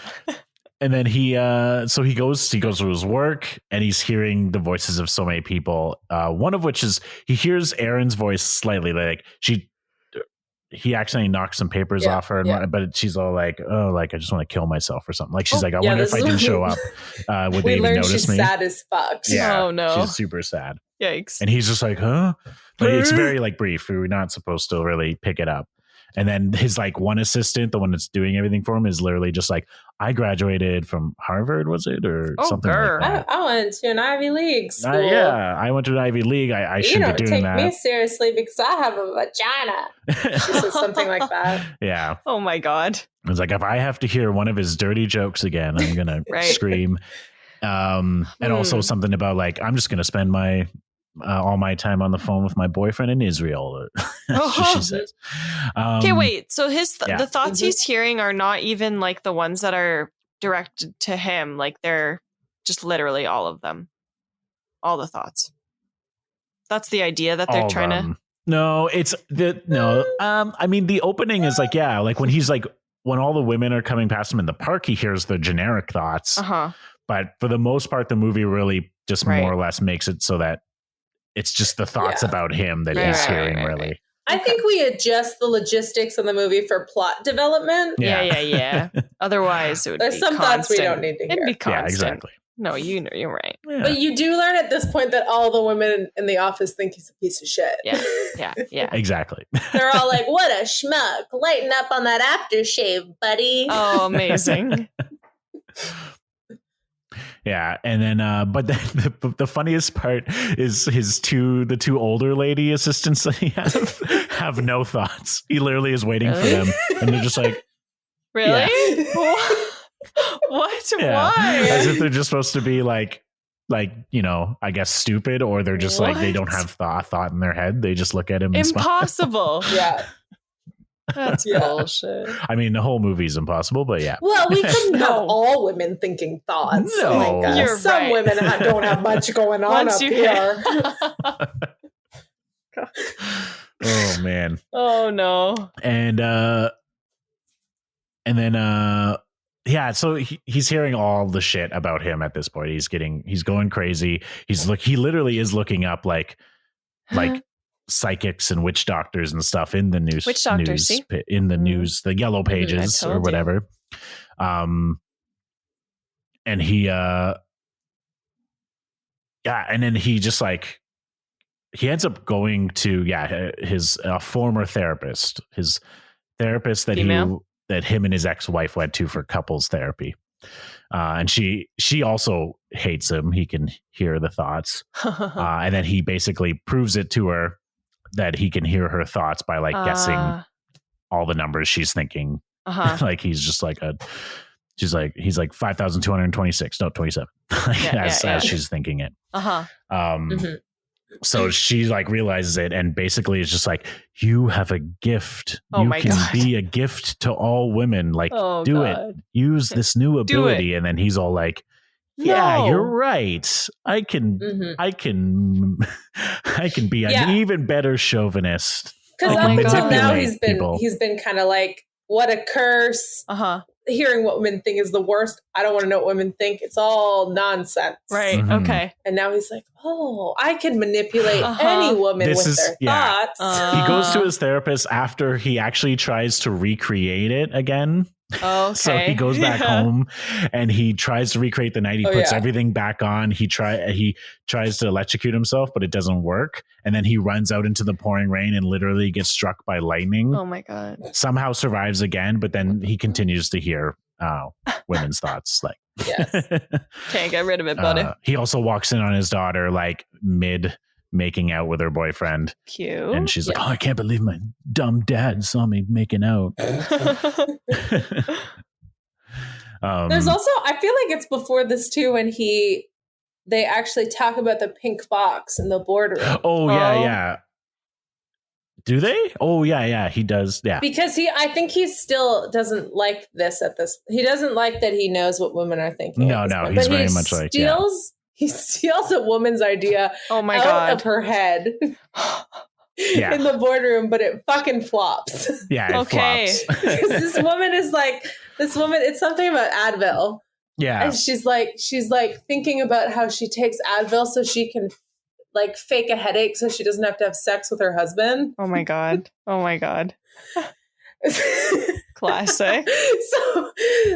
And then he goes to his work, and he's hearing the voices of so many people. One of which is he hears Erin's voice slightly, like he accidentally knocks some papers off her, but she's all like, oh, like I just want to kill myself or something. Like she's like, I wonder if I didn't show up, would they even notice she's me? Sad as fuck. Yeah, oh no, she's super sad. Yikes! And he's just like, huh? But it's very like brief. We were not supposed to really pick it up. And then his like one assistant, the one that's doing everything for him, is literally just like, I graduated from Harvard, was it? Or something like that. I went to an Ivy League school. I went to an Ivy League. I shouldn't be doing that. You don't take me seriously because I have a vagina. She says something like that. Yeah. Oh my God. It's like, if I have to hear one of his dirty jokes again, I'm going to scream. And also something about like, I'm just going to spend all my time on the phone with my boyfriend in Israel. That's what she says. Okay, wait. So the thoughts he's hearing are not even like the ones that are directed to him. Like they're just literally all of them. All the thoughts. That's the idea that they're trying to. No, it's I mean, the opening is like, like when he's like, when all the women are coming past him in the park, he hears the generic thoughts. But for the most part, the movie really just more or less makes it so that it's just the thoughts about him that he's hearing, really. I think we adjust the logistics of the movie for plot development. Yeah. Otherwise, it would There's be some constant. thoughts we don't need to hear. It'd be constant. Yeah, exactly. No, you're right. Yeah. But you do learn at this point that all the women in the office think he's a piece of shit. Yeah. Exactly. They're all like, what a schmuck. Lighten up on that aftershave, buddy. Oh, amazing. Yeah, and then but the funniest part is the two older lady assistants that he have no thoughts. He literally is waiting for them, and they're just like, really? What? Yeah. Why? As if they're just supposed to be like I guess stupid, or they're just like they don't have thought in their head. They just look at him. Impossible. Yeah. That's bullshit. I mean, the whole movie's impossible, but yeah. Well, we couldn't have all women thinking thoughts. No. Like, You're some right. women don't have much going on Once up you here. Oh man. Oh no. And then so he's hearing all the shit about him at this point. He's going crazy. He literally is looking up like psychics and witch doctors and stuff in the news. Witch doctors, in the news, the yellow pages or whatever. And he and then he just like he ends up going to his former therapist, his therapist that him and his ex-wife went to for couples therapy. And she also hates him. He can hear the thoughts. And then he basically proves it to her that he can hear her thoughts by like guessing all the numbers she's thinking. Like he's just like he's like 5,226. No, 27. As she's thinking it. So she like realizes it and basically is just like, you have a gift. You can be a gift to all women. Like, do it. Use this new ability. And then he's all like, yeah, you're right. I can be an even better chauvinist. Because up until now he's been kind of like, what a curse. Hearing what women think is the worst. I don't want to know what women think. It's all nonsense. Right. Okay. And now he's like, oh, I can manipulate any woman with their thoughts. He goes to his therapist after he actually tries to recreate it again. Okay. So he goes back home and he tries to recreate the night. He puts everything back on. He tries to electrocute himself, but it doesn't work. And then he runs out into the pouring rain and literally gets struck by lightning. Oh my God. Somehow survives again, but then he continues to hear women's thoughts. Like, can't get rid of it, buddy. He also walks in on his daughter like mid making out with her boyfriend. Cute. And she's like, oh, I can't believe my dumb dad saw me making out. There's also, I feel like it's before this too, when they actually talk about the pink box in the boardroom. Oh, yeah. Do they? Oh, yeah, he does. Yeah. Because I think he still doesn't like this he doesn't like that he knows what women are thinking. No, he's very much like, he steals a woman's idea out of her head in the boardroom, but it fucking flops. Yeah, it flops. Because this woman, it's something about Advil. Yeah. And she's like thinking about how she takes Advil so she can like fake a headache so she doesn't have to have sex with her husband. Oh my God. Classic.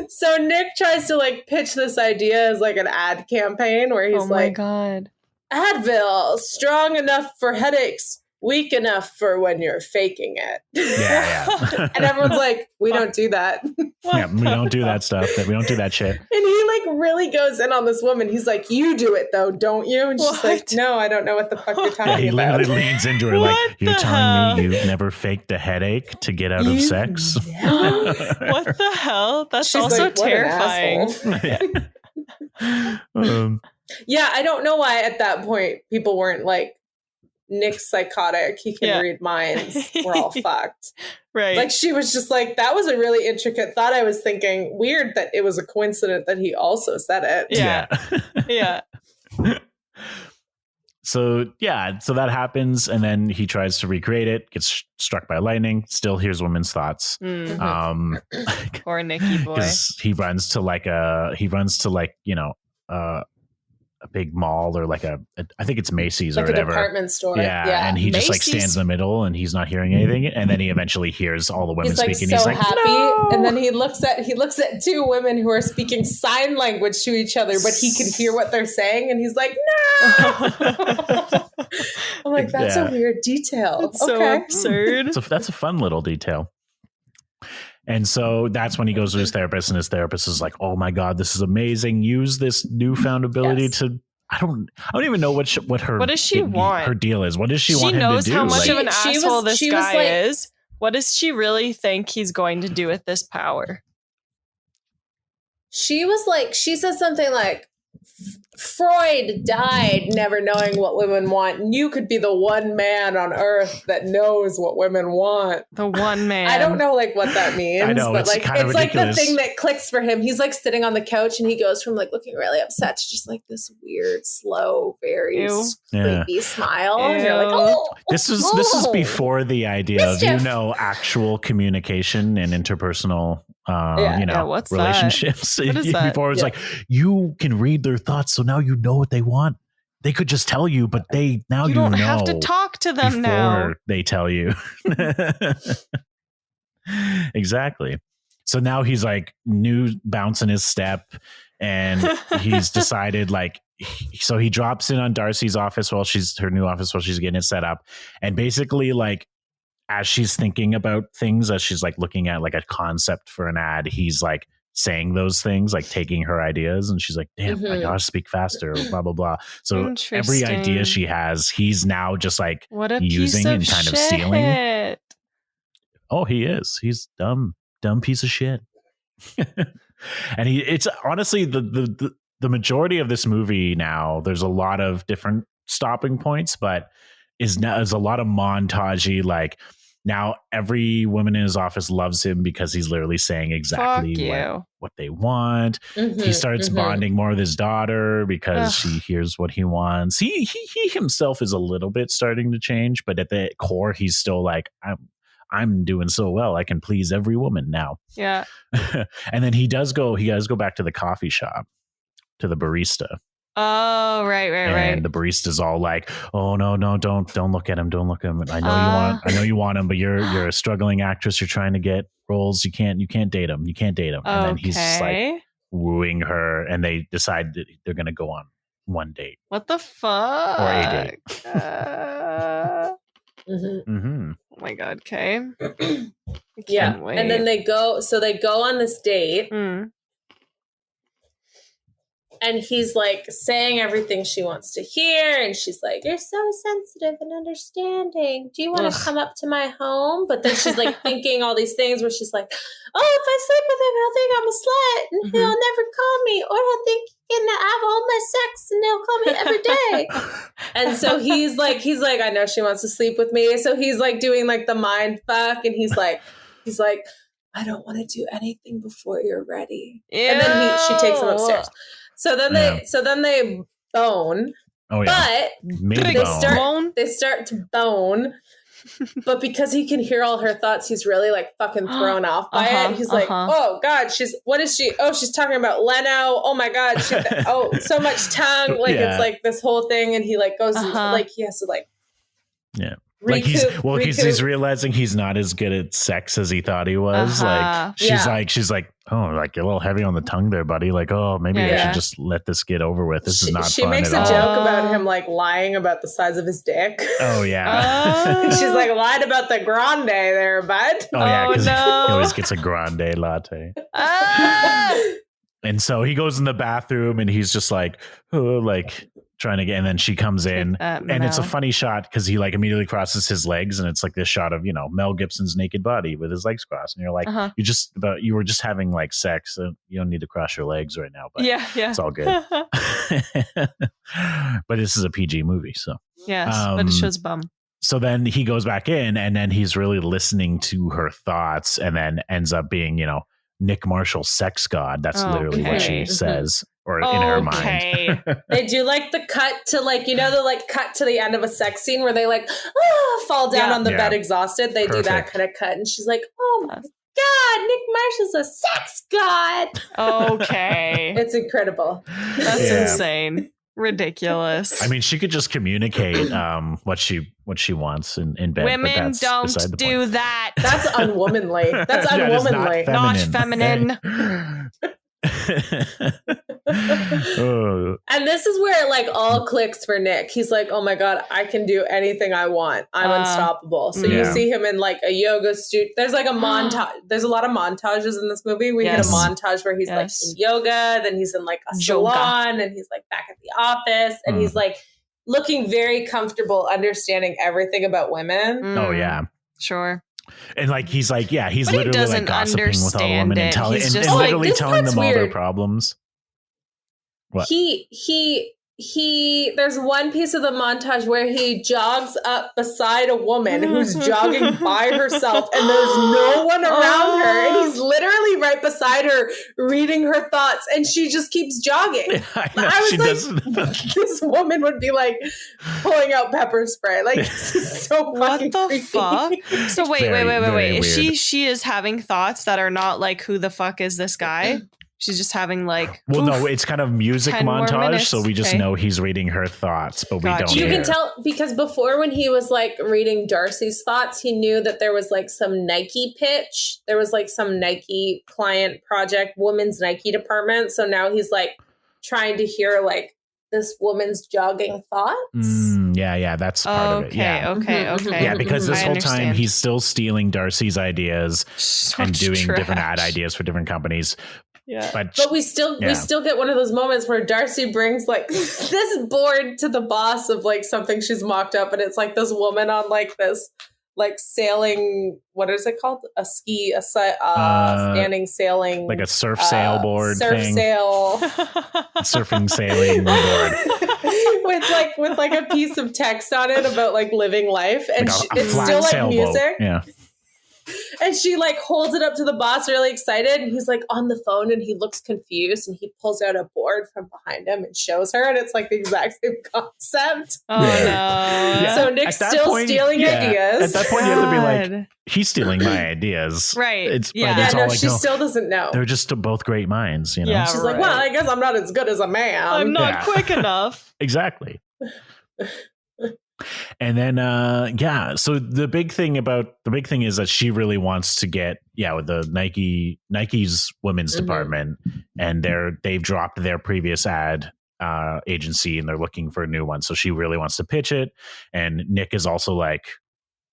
So Nick tries to like pitch this idea as like an ad campaign where he's like, God, Advil, strong enough for headaches, weak enough for when you're faking it. Yeah. And everyone's like, we don't do that. Yeah, we don't do that stuff. We don't do that shit. And he like really goes in on this woman. He's like, you do it though, don't you? And she's like, no, I don't know what the fuck you're talking about. He literally leans into her like, you're telling me you've never faked a headache to get out of sex? What the hell? That's she's also like, terrifying. Yeah, I don't know why at that point people weren't like, Nick's psychotic. He can read minds. We're all fucked. Right. Like she was just like, that was a really intricate thought. I was thinking weird that it was a coincidence that he also said it. Yeah. So that happens. And then he tries to recreate it, gets struck by lightning, still hears women's thoughts. Poor Nicky boy. He runs to a big mall or like I think it's Macy's like or whatever. A department store. Yeah. And he Macy's. just like stands in the middle and he's not hearing anything. And then he eventually hears all the women speaking. So he's like, happy. no! And then he looks at two women who are speaking sign language to each other, but he can hear what they're saying. And he's like, no. I'm like, that's a weird detail. It's so absurd. That's a fun little detail. And so that's when he goes to his therapist, and his therapist is like, "Oh my God, this is amazing! Use this newfound ability to." I don't even know what does she want? Her deal is. What does she want him to do? She knows how much of an she asshole was this guy like, is. What does she really think he's going to do with this power? She was like, she said something like, Freud died never knowing what women want. And you could be the one man on earth that knows what women want. The one man. I don't know like what that means. I know, but it's kind of like ridiculous. the thing that clicks for him. He's like sitting on the couch and he goes from like looking really upset to just like this weird, slow, very creepy smile. Ew. And you're like, oh. This is before the idea of actual communication and interpersonal what's relationships. What is that? Before it's like you can read their thoughts, so now you know what they want. They could just tell you, but you don't have to talk to them now. They tell you. Exactly. So now he's like bouncing his step, and he's decided so he drops in on Darcy's office her new office while she's getting it set up, and basically like as she's thinking about things, as she's like looking at like a concept for an ad, he's like saying those things, like taking her ideas, and she's like, damn, I gotta speak faster, blah blah blah. So every idea she has, he's now just like using and kind of stealing. Oh, he is. He's dumb piece of shit. And it's honestly the majority of this movie now, there's a lot of different stopping points, but is a lot of montagey, like now every woman in his office loves him because he's literally saying exactly what they want. He starts bonding more with his daughter because she hears what he wants. He himself is a little bit starting to change, but at the core, he's still like, I'm doing so well. I can please every woman now. Yeah. And then he does go back to the coffee shop, to the barista. Oh, right. And the barista's all like, "Oh no, don't look at him, don't look at him. I know you want him, but you're a struggling actress. You're trying to get roles. You can't date him. You can't date him." And then he's just like wooing her, and they decide that they're gonna go on one date. What the fuck? Or a date. Oh my god. Okay. Yeah. Wait. And then they go on this date. And he's like saying everything she wants to hear. And she's like, "You're so sensitive and understanding. Do you want to come up to my home?" But then she's like thinking all these things where she's like, "Oh, if I sleep with him, he'll think I'm a slut and he'll never call me. Or he'll think he can have all my sex and he'll call me every day." And so he's like, "I know she wants to sleep with me." So he's like doing like the mind fuck. And he's like, "I don't want to do anything before you're ready." Ew. And then she takes him upstairs. So then they bone. Oh yeah. But they start to bone. But because he can hear all her thoughts, he's really like fucking thrown off by it. He's like, "Oh God, what is she? Oh, she's talking about Leno. Oh my God, so much tongue." Like it's like this whole thing, and he like goes like he has to like he's realizing he's not as good at sex as he thought he was. Like she's like, "Oh, like you're a little heavy on the tongue there, buddy. Like, oh, maybe I should just let this get over with. This is not fun." She makes a joke about him like lying about the size of his dick. Oh yeah. She's like, "Lied about the grande there, bud." Oh yeah, because he always gets a grande latte. And so he goes in the bathroom and he's just like, "Oh," like trying to get, and then she comes in and it's a funny shot because he like immediately crosses his legs and it's like this shot of, Mel Gibson's naked body with his legs crossed, and you're like, you were just having like sex, so you don't need to cross your legs right now, but it's all good. But this is a PG movie, so but it shows bum. So then he goes back in and then he's really listening to her thoughts and then ends up being, Nick Marshall's sex god. That's literally what she says, or in her mind. They do like the cut to like, the like cut to the end of a sex scene where they like fall down on the bed exhausted. They do that kind of cut. And she's like, "Oh my God, Nick Marshall's a sex god." Okay. It's incredible. That's insane. Ridiculous. I mean, she could just communicate what she wants in bed. Women don't do that. That's unwomanly. That's unwomanly. Not feminine. And this is where it like all clicks for Nick. He's like, "Oh my God, I can do anything I want. I'm unstoppable." So you see him in like a yoga studio. There's like a montage. There's a lot of montages in this movie. We get a montage where he's like in yoga, then he's in like a salon, and he's like back at the office, and he's like looking very comfortable, understanding everything about women. Oh yeah, sure. And like he's literally like gossiping with all the women and literally telling them all their problems. What? He there's one piece of the montage where he jogs up beside a woman who's jogging by herself and there's no one around her, and he's literally right beside her reading her thoughts, and she just keeps jogging. I was like, this woman would be like pulling out pepper spray. Like, this is so fucking creepy. Fuck? So wait. She is having thoughts that are not like, who the fuck is this guy? She's just having like, no, it's kind of music montage, so we just know he's reading her thoughts, but we don't. You can tell because before, when he was like reading Darcy's thoughts, he knew that there was like some Nike pitch. There was like some Nike client project, women's Nike department. So now he's like trying to hear like this woman's jogging thoughts. Yeah, that's part of it. Yeah, okay. Yeah, because this whole time he's still stealing Darcy's ideas and doing different ad ideas for different companies. Yeah, but we still get one of those moments where Darcy brings like this board to the boss of like something she's mocked up, and it's like this woman on like this like sailing, what is it called? Standing sailing, like a surf sailboard thing. Surfing sailing board. with like a piece of text on it about like living life, and like it's still like sailboat. music. Yeah. And she like holds it up to the boss, really excited, and he's like on the phone, and he looks confused, and he pulls out a board from behind him and shows her, and it's like the exact same concept. Oh no! Yeah. So Nick's still stealing ideas. At that point, you have to be like, he's stealing my ideas, right? It's she still doesn't know. They're just both great minds, you know. Yeah, she's like, well, I guess I'm not as good as a man. I'm not quick enough. Exactly. And then so the big thing is that she really wants to get with the Nike's women's department, and they've dropped their previous ad agency and they're looking for a new one, so she really wants to pitch it. And Nick is also like,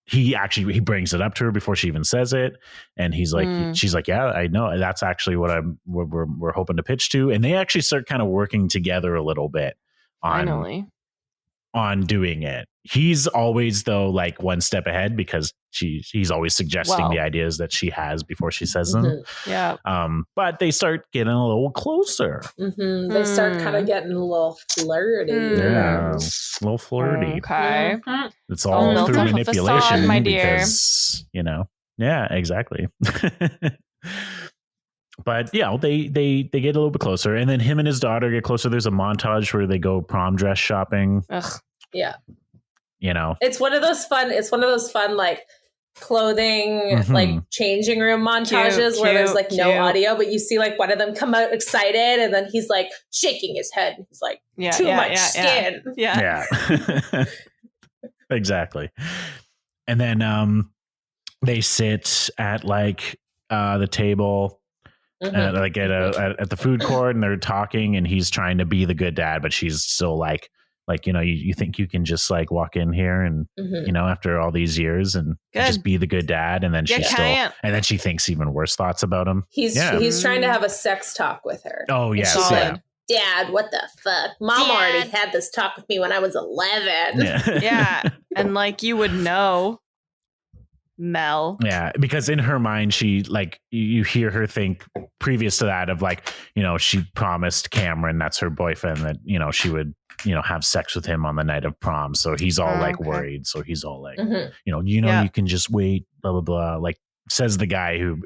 he brings it up to her before she even says it, and he's like, she's like, yeah, I know, that's actually what we're hoping to pitch to. And they actually start kind of working together a little bit on doing it. He's always, though, like one step ahead, because he's always suggesting the ideas that she has before she says them. Yeah. But they start getting a little closer. They start kind of getting a little flirty. Yeah, a little flirty. Okay. It's all through manipulation, facade, my dear. because, yeah, exactly. But they get a little bit closer, and then him and his daughter get closer. There's a montage where they go prom dress shopping. Ugh. Yeah. It's one of those fun like clothing like changing room montages where there's like no audio, but you see like one of them come out excited, and then he's like shaking his head. He's like, too much skin. Yeah. Exactly. And then they sit at like the table, like at the food court, and they're talking, and he's trying to be the good dad, but she's still like, you think you can just like walk in here and, after all these years and just be the good dad. And then she thinks even worse thoughts about him. He's trying to have a sex talk with her. Oh, yes. She's like, Dad, what the fuck? Mom already had this talk with me when I was 11. Yeah. And like, you would know, Mel. Yeah, because in her mind, she like, you hear her think previous to that of like, she promised Cameron, that's her boyfriend, that, she would, have sex with him on the night of prom. So he's all worried. So he's all like, you can just wait, blah, blah, blah. Like, says the guy who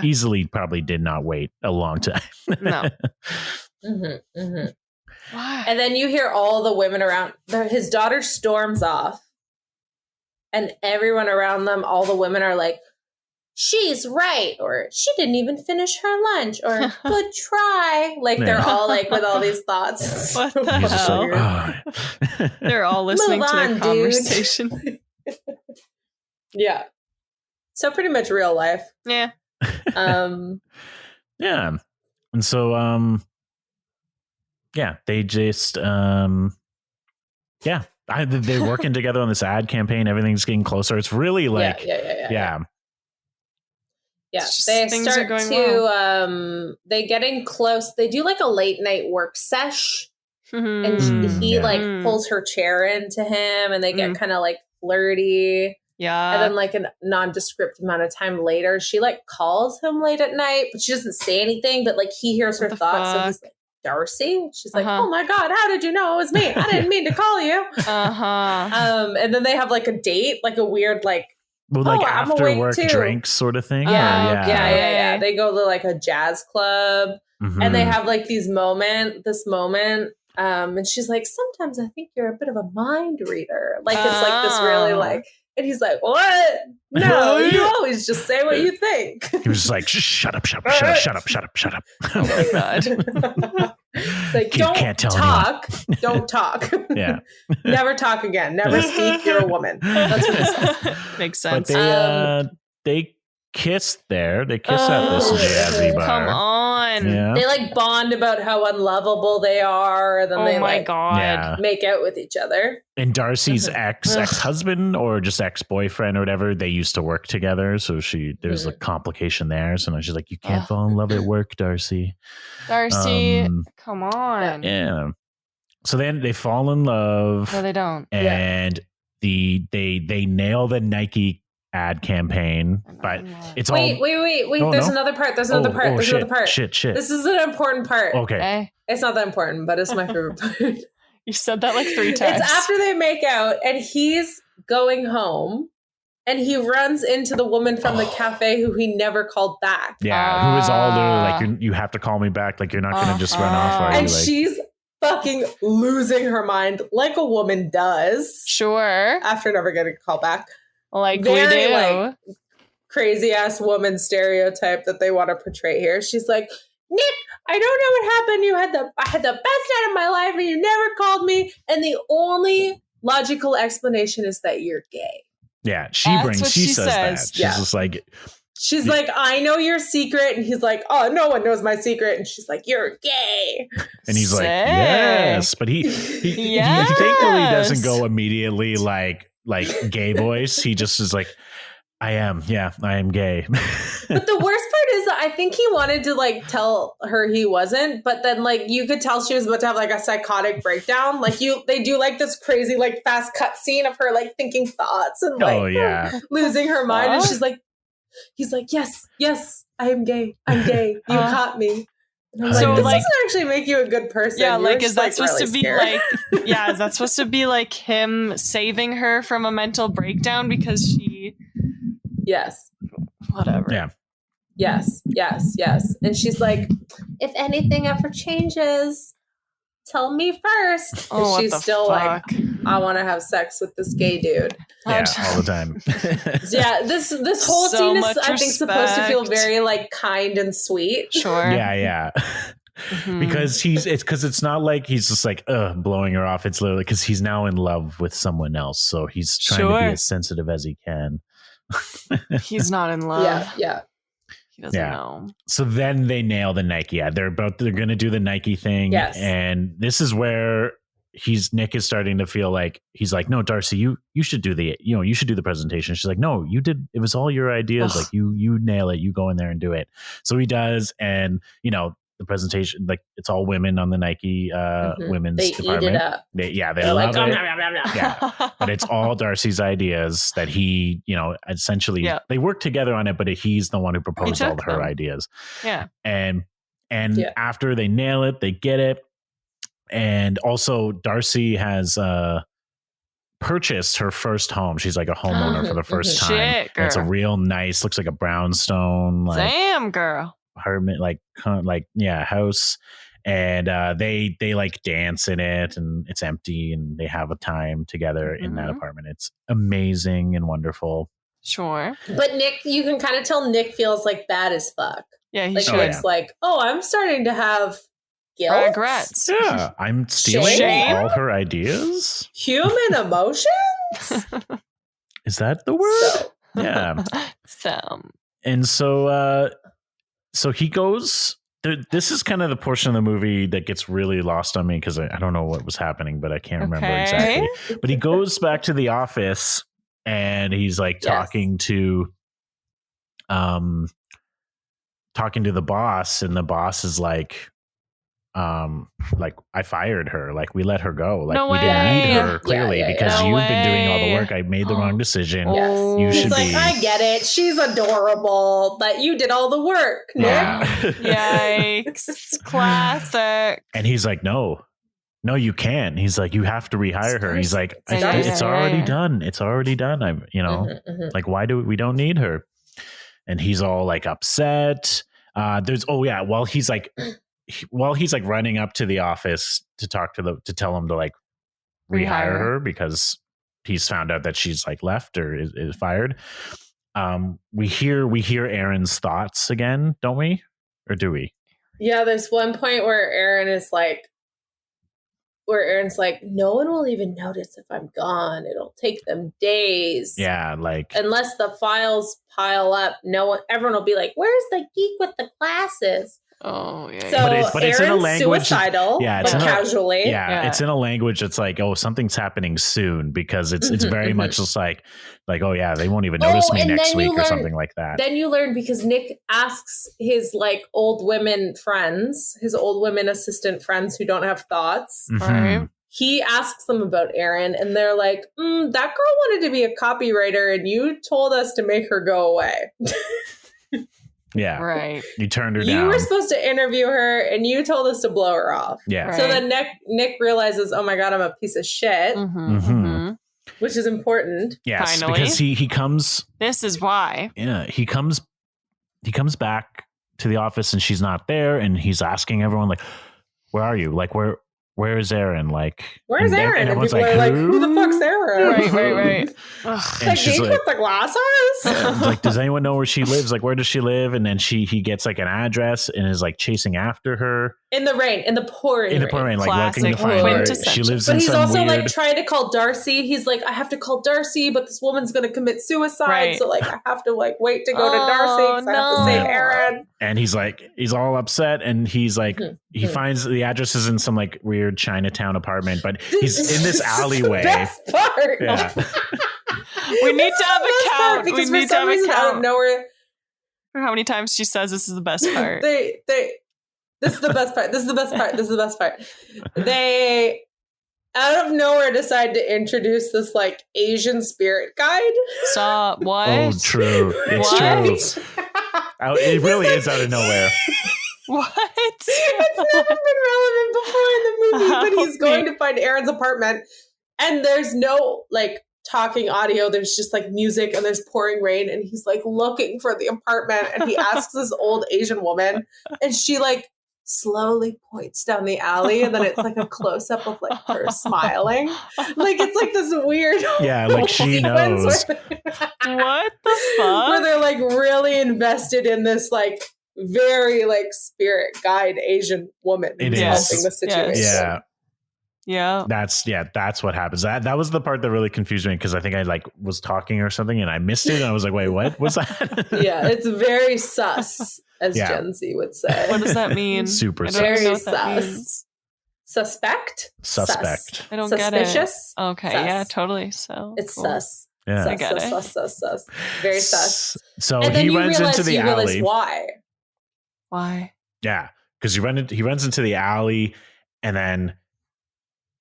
easily probably did not wait a long time. No. And then you hear all the women around. His daughter storms off. And everyone around them, all the women are like, she's right, or she didn't even finish her lunch, or good try. Like, they're all like with all these thoughts. What the hell? They're all listening to their conversation. Yeah. So pretty much real life. Yeah. Yeah. And so, they just, they're working together on this ad campaign. Everything's getting closer. It's really like, yeah. They start to, they getting close. They do like a late night work sesh, and he like pulls her chair into him, and they get kind of like flirty. Yeah. And then like a nondescript amount of time later, she like calls him late at night, but she doesn't say anything, but like he hears her thoughts. So he's like, Darcy? She's like, oh my God, how did you know it was me? I didn't mean to call you. And then they have like a date, like a weird, like, after work drinks sort of thing. Yeah. They go to like a jazz club, and they have like this moment. And she's like, sometimes I think you're a bit of a mind reader. Like, it's like this really like, and he's like, what? No, you always just say what you think. He was just like, shut up. Oh my God. It's like, don't talk. Yeah. Never talk again. Never speak. You're a woman. That's what it says. Makes sense. But they kiss there. They kiss at this jazzy bar. Come on. Yeah. They like bond about how unlovable they are. And then they make out with each other. And Darcy's ex-husband or just ex-boyfriend or whatever, they used to work together. So there's a complication there. So now she's like, you can't fall in love at work, Darcy. Darcy, come on. Yeah. So then they fall in love. No, they don't. And they nail the Nike ad campaign, but it's wait. Oh, There's no? another part. There's another part. Shit. This is an important part. Okay. It's not that important, but it's my favorite part. You said that like 3 times. It's after they make out and he's going home and he runs into the woman from the cafe who he never called back. Yeah, who is all literally like, you have to call me back. Like, you're not going to just run off. Are And you? Like, she's fucking losing her mind like a woman does. Sure. After never getting a call back. Like Very, we do. like, crazy ass woman stereotype that they want to portray here. She's like, Nick, I don't know what happened. I had the best night of my life and you never called me. And the only logical explanation is that you're gay. yeah, she That's says what that. she She's Yeah. just like, She's like, I know your secret. And he's like, oh, no one knows my secret. And she's like, you're gay. and he's like, Sick. yes, but he thankfully doesn't go immediately like gay voice. He just is like, I am gay. But the worst part is that I think he wanted to like tell her he wasn't, but then like you could tell she was about to have like a psychotic breakdown. Like they do like this crazy like fast cut scene of her like thinking thoughts and like losing her mind. And he's like, yes, I am gay. I'm gay. You caught me. And I'm So, like, this like- doesn't actually make you a good person. Yeah, You're like, just, is that supposed really to be scared. like, yeah, is that supposed to be like him saving her from a mental breakdown because she, Yes. whatever. Yeah. Yes. And she's like, if anything ever changes, tell me first. Oh, what she's the still fuck? like, I want to have sex with this gay dude. Yeah, all the time. Yeah, this whole So scene is, much I think, supposed to feel respect. very like kind and sweet. Sure. Yeah. Mhm. Because it's not like he's just like blowing her off. It's literally because he's now in love with someone else, so he's trying to be as sensitive as he can. He's not in love. Yeah. He doesn't Yeah. know. So then they nail the Nike ad. They're going to do the Nike thing. Yes. And this is where Nick is starting to feel like, he's like, no, Darcy, you should do you should do the presentation. She's like, no, you did. It was all your ideas. Ugh. Like you nail it. You go in there and do it. So he does. And the presentation, like, it's all women on the Nike women's They department. eat it up. They They're love like, it. nom, nom, nom, nom. Yeah. But it's all Darcy's ideas that he, essentially they work together on it, but he's the one who proposed all took her them. ideas. Yeah. And after they nail it, they get it. And also Darcy has purchased her first home. She's like a homeowner for the first time. Shit, And it's a girl. real nice, looks like a brownstone, like Damn, girl. apartment, house. And they like dance in it, and it's empty, and they have a time together in that apartment. It's amazing and wonderful. Sure. But Nick, you can kind of tell Nick feels like bad as fuck. Yeah, he Like should. Nick's like, oh, I'm starting to have guilt. Regrets. Yeah, I'm stealing Shame? all her ideas. Human emotions? Is that the word? So, Yeah. And so he goes. This is kind of the portion of the movie that gets really lost on me because I don't know what was happening, but I can't remember exactly. But he goes back to the office and he's like talking to the boss, and the boss is like I fired her, like we let her go, like No we didn't way. need her clearly because No you've been doing all the way. work. I made the wrong decision. Oh. You He's should like, be. I get it. She's adorable, but you did all the work, Nick. Yeah. Yikes. Classic. And he's like, no, you can't. He's like, you have to rehire her. And he's like, it's already done. It's already done. Like, why do we don't need her? And he's all like upset. While he's like running up to the office to tell him to like rehire her because he's found out that she's like left or is fired. We hear Aaron's thoughts again, don't we? Or do we? Yeah, there's one point where Aaron's like, no one will even notice if I'm gone. It'll take them days. Yeah, like unless the files pile up, everyone will be like, where's the geek with the glasses? Oh, yeah. So but it's in a Aaron's language. suicidal, It's but in casually. it's in a language that's like, oh, something's happening soon because it's very much just like, oh yeah, they won't even notice me next week or something like that. Then you learn because Nick asks his like old women friends, his old women assistant friends who don't have thoughts. Mhm. Right. he asks them about Erin, and they're like, that girl wanted to be a copywriter, and you told us to make her go away. Yeah. Right. You turned her You down. were supposed to interview her, and you told us to blow her off. Yeah. Right. So then Nick realizes, oh my God, I'm a piece of shit, which is important. Yes, Finally. because he comes. This is why. Yeah, he comes back to the office and she's not there, and he's asking everyone like, "Where are you? Like, where is Erin? Like, Where's and Erin? And everyone's people are like, who the fuck's Erin? Right. And Like, she's you like, with the glasses? like, does anyone know where she lives? Like, where does she live? And then he gets like an address and is like chasing after her In the rain, in the pouring rain. like looking to Classic find her. quintessential. She lives But in he's some also weird. like trying to call Darcy. He's like, I have to call Darcy, but this woman's going to commit suicide. Right. So like, I have to like wait to go to Darcy because I have to no. save Erin. And he's all upset, and he's like, he finds the address is in some like weird Chinatown apartment, but he's in this alleyway. The best part. Yeah. We need to have a count. We Because for need to some have a reason, out of count nowhere, for how many times she says this is the best part. they this is the best part. This is the best part. This is the best part. They out of nowhere decide to introduce this like Asian spirit guide. Stop. What? Oh, true. It's What? true. It really is out of nowhere. What? It's never been relevant before in the movie, but he's going to find Erin's apartment, and there's no like talking audio. There's just like music, and there's pouring rain, and he's like looking for the apartment, and he asks this old Asian woman, and she like slowly points down the alley, and then it's like a close up of like her smiling, like it's like this weird Like she knows. What the fuck? where they're like really invested in this like very like spirit guide Asian woman It who's is. helping the situation. Yeah. That's what happens. That was the part that really confused me, because I think I like was talking or something and I missed it, and I was like, wait, what was that? Yeah, it's very sus, as Gen Z would say. What does that mean? Super I don't even know Very what that sus. means. Suspect? Suspect. I don't get it. Suspicious? Okay, Sus. yeah, totally. So It's cool. sus. Yeah. Sus, I get it. sus. Very sus. So And then he you runs realize into the you realize alley. why. Why? Yeah, because he runs into the alley, and then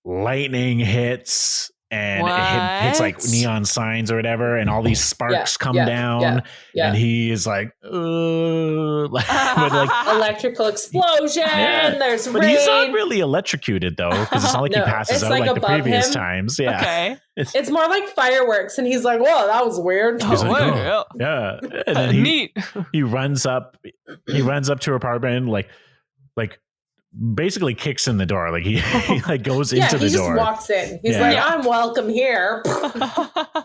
lightning hits, and it hits like What? neon signs or whatever, and all these sparks come down, Yeah. and he is like, but like, Electrical explosion. Yeah. There's but rain. he's not really electrocuted though, because it's not like No, he passes it's out like like the above previous him. times. Yeah, Okay. It's more like fireworks, and he's like, "Whoa, that was weird." He's like, Oh, oh, yeah, and then neat. he runs up to her apartment, like basically kicks in the door, like he like goes into the he just door, walks in. He's Yeah. like, "I'm welcome here."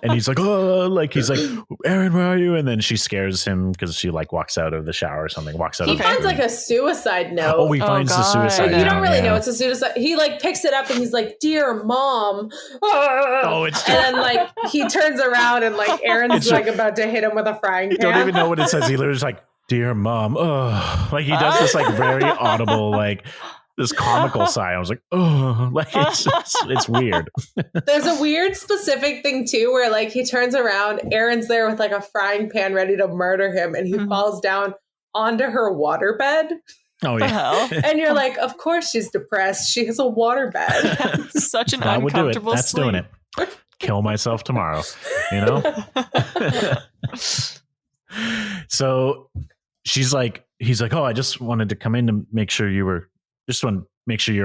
and he's like, oh, like he's like, Erin, where are you? And then she scares him because she like walks out of the shower or something, walks out. He of the finds room. like a suicide note. Oh, he finds the God. suicide. You note, don't really yeah. know it's a suicide. He like picks it up and he's like, "Dear mom." Oh, it's and then like he turns around and like Erin's It's like about to hit him with a frying pan. You don't even know what it says. He literally is like, dear mom. Oh, like he does this like very audible, like this comical sigh. I was like, oh, like it's weird. There's a weird specific thing too where like he turns around, Erin's there with like a frying pan ready to murder him, and he falls down onto her waterbed. Oh What the yeah. hell? And you're like, of course she's depressed. She has a waterbed. Such an I would do it. uncomfortable That's sleep. doing it. Kill myself tomorrow. You know? So he's like, oh, I just wanted to come in to make sure you're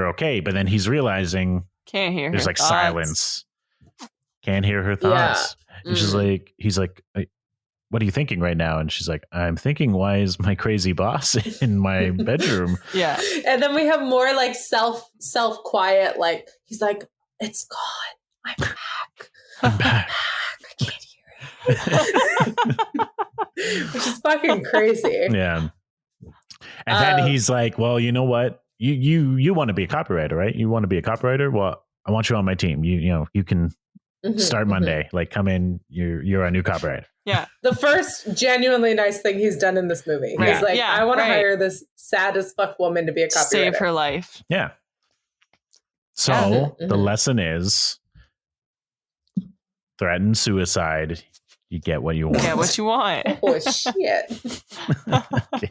okay. But then he's realizing Can't hear there's her like thoughts. silence. Can't hear her thoughts. And she's like, he's like, what are you thinking right now? And she's like, I'm thinking, why is my crazy boss in my bedroom? Yeah. And then we have more like self quiet, like he's like, it's gone. I'm back. I'm back. I can't hear it. Which is fucking crazy. Yeah. And then he's like, well, you know what? You want to be a copywriter, right? You want to be a copywriter? Well, I want you on my team. You can start Monday. Like, come in. You're a new copywriter. Yeah. The first genuinely nice thing he's done in this movie. Right. He's like, Yeah, I want to right. hire this sad as fuck woman to be a copywriter. Save her life. Yeah. So Yeah. the lesson is threaten suicide. you get what you want. Get what you want. Oh shit. Okay.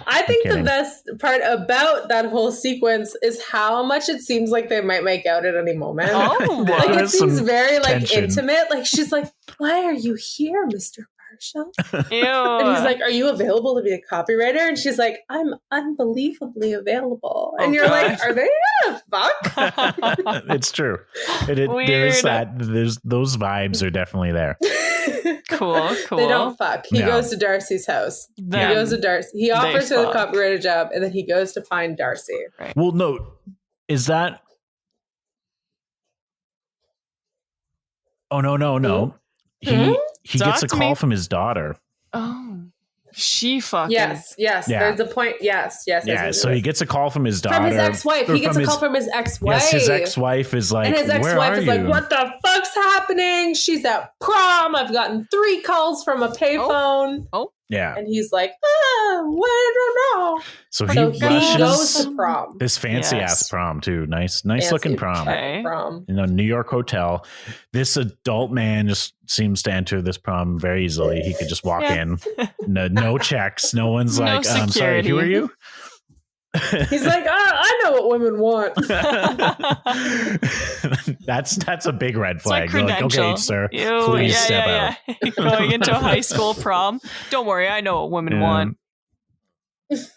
I think I'm the kidding. best part about that whole sequence is how much it seems like they might make out at any moment. Oh, There Like it is seems some very like tension. intimate. Like she's like, "Why are you here, Mr. Marshall?" ew. And he's like, "Are you available to be a copywriter?" And she's like, "I'm unbelievably available." And Oh, you're like, gosh. "Are they gonna fuck?" It's true. There Weird. is that. There's those vibes are definitely there. Cool. They don't fuck. He No. goes to Darcy's house. Then He goes to Darcy. He offers her the fuck. copywriter job, and then he goes to find Darcy. Well, no, is that? Oh no. He Talk gets a to call me. from his daughter. Oh, she fucking. Yes. Yeah. There's a point. Yes. Yeah, so he gets a call from his daughter. from his ex-wife. or He gets from a call from his ex-wife. Yes, his ex-wife is like, and his "Where ex-wife are is you?" like, "What the fuck's happening? She's at prom. I've gotten 3 calls from a payphone." Yeah. And he's like, I don't know. So So he he goes rushes to prom. this fancy Yes. ass prom too. Nice looking prom. Okay. Prom. In a New York hotel. This adult man just seems to enter this prom very easily. He could just walk Yeah. in. No checks. No one's No like, I'm sorry, who are security. you? He's like, I know what women want. that's a big red It's like flag. You're like, credential. okay, sir, Ew, please yeah, step yeah, out. yeah. Going into a high school prom. Don't worry, I know what women want.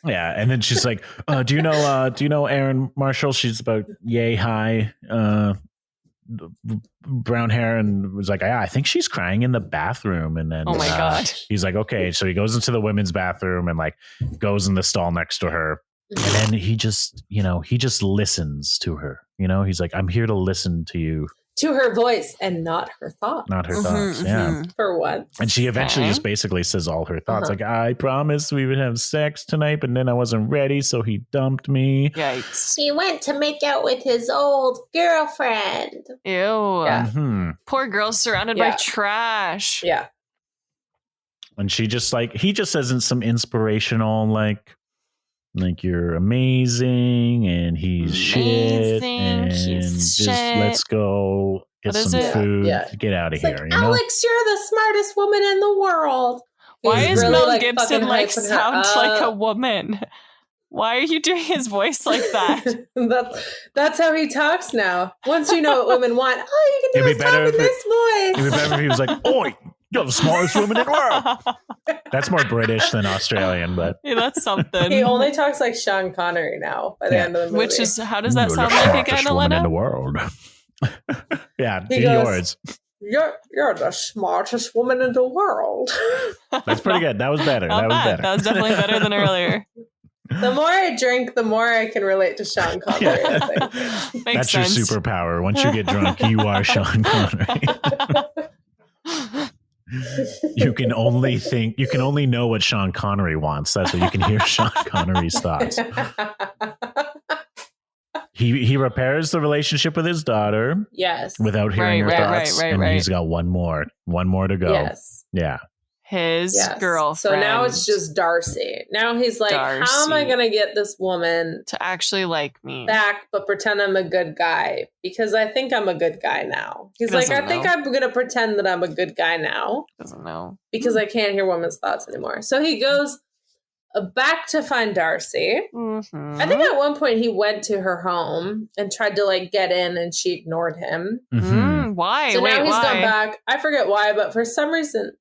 Yeah, and then she's like, do you know Erin Marshall? She's about yay high, brown hair, and was like, yeah, I think she's crying in the bathroom. And then Oh my God. he's like, okay, so he goes into the women's bathroom and like goes in the stall next to her. And then he just listens to her. He's like, I'm here to listen to you, To her voice and not her thoughts. not her Mhm, thoughts. Yeah. mhm. For once. And she eventually Okay. just basically says all her thoughts. Uh-huh. Like, I promised we would have sex tonight, but then I wasn't ready, so he dumped me. Yikes. He went to make out with his old girlfriend. Ew. Yeah. Mhm. Poor girl surrounded by Yeah. trash. Yeah. And she just he just says in some inspirational like you're amazing and he's shit Amazing, and he's just shit. let's go get What is some it? food, Yeah. get out of It's here. like, Alex, you're the smartest woman in the world. Why He's is really, Mel like, Gibson fucking like hyping her sound like a up. woman? Why are you doing his voice like that? That's how he talks now. Once you know what women want, all you can do It'd is be talk better in if this It'd be voice. better if he was like, "Oi, you're the smartest woman in the world." That's more British than Australian, but Yeah, that's something. He only talks like Sean Connery now by the Yeah. end of the movie. Which is, how does that "You're sound the like smartest again, woman in Elena? the world. Yeah, He do goes- yours. You're the smartest woman in the world. That's pretty good. That was better. Not That was bad. better. That was definitely better than earlier. The more I drink, the more I can relate to Sean Connery, I think. Makes That's sense. your superpower. Once you get drunk, you are Sean Connery. You can only know what Sean Connery wants. That's what you can hear Sean Connery's thoughts. He repairs the relationship with his daughter Yes. without hearing Right, her right, thoughts. right, and right. he's got one more to go. Yes. Yeah. His Yes. girlfriend. So now it's just Darcy. Now he's like, how am I Darcy. going to get this woman to actually like me. back, but pretend I'm a good guy? Because I think I'm a good guy now. He's He like, doesn't I think know. I'm going to pretend that I'm a good guy now Doesn't know. because I can't hear women's thoughts anymore. So he goes back to find Darcy. Mhm. I think at one point he went to her home and tried to like get in and she ignored him. Mhm. Why? So Wait, now he's why? gone back. I forget why, but for some reason,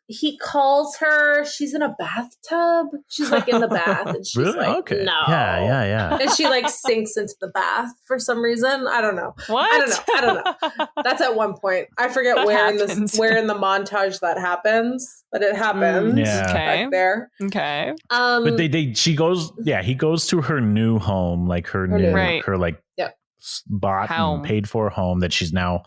he calls her. She's in a bathtub. She's like in the bath, and she's Really? like, Okay. no. Yeah. And she like sinks into the bath for some reason. I don't know. What? I don't know. That's at one point. I forget That where happens. where in the montage that happens, but it happens Yeah. Okay. back there. Okay. But he goes to her new home, like her new, Right. her like Yep. bought Home. and paid for home that she's now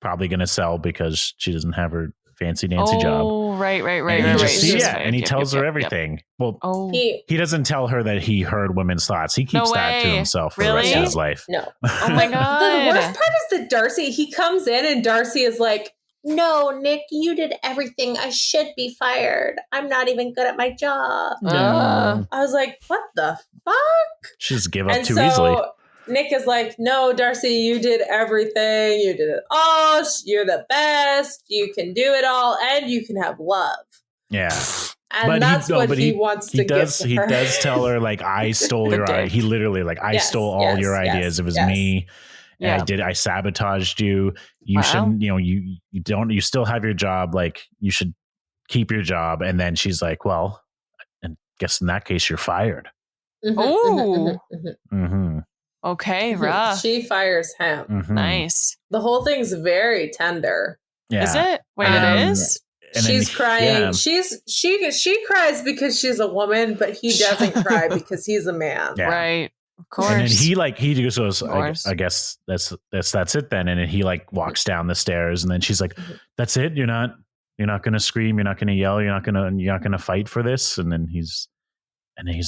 probably going to sell because she doesn't have her fancy dancy job. Oh, right. And he just, Just- and he tells her everything. Well, Oh, He he doesn't tell her that he heard women's thoughts. He keeps No that to way. himself for the rest Really? of his life. no. oh my god. The worst part is that Darcy, he comes in and Darcy is like, no, Nick, you did everything. I should be fired. I'm not even good at my job. Uh, I was like, what the fuck? She just give up And too so easily. Nick is like, no, Darcy, you did everything. You did it all. You're the best. You can do it all, and you can have love. Yeah. And but that's what he wants to give to he her. does tell her, like, I stole your idea. He literally, like, I stole all your ideas. It was me. Yeah. I sabotaged you. You shouldn't, you still have your job. Like, you should keep your job. And then she's like, well, I guess in that case, you're fired. Oh. Mm-hmm. Okay, rough. She fires him. Mm-hmm. Nice. The whole thing's very tender. Yeah. Is it? Wait, it is? And she's crying. Yeah. She cries because she's a woman, but he doesn't cry because he's a man. Yeah. Right. Of course. And then he just goes, I guess that's it then. And then he, like, walks down the stairs, and then she's like, that's it? You're not going to scream. You're not going to yell. You're not going to fight for this. And then he's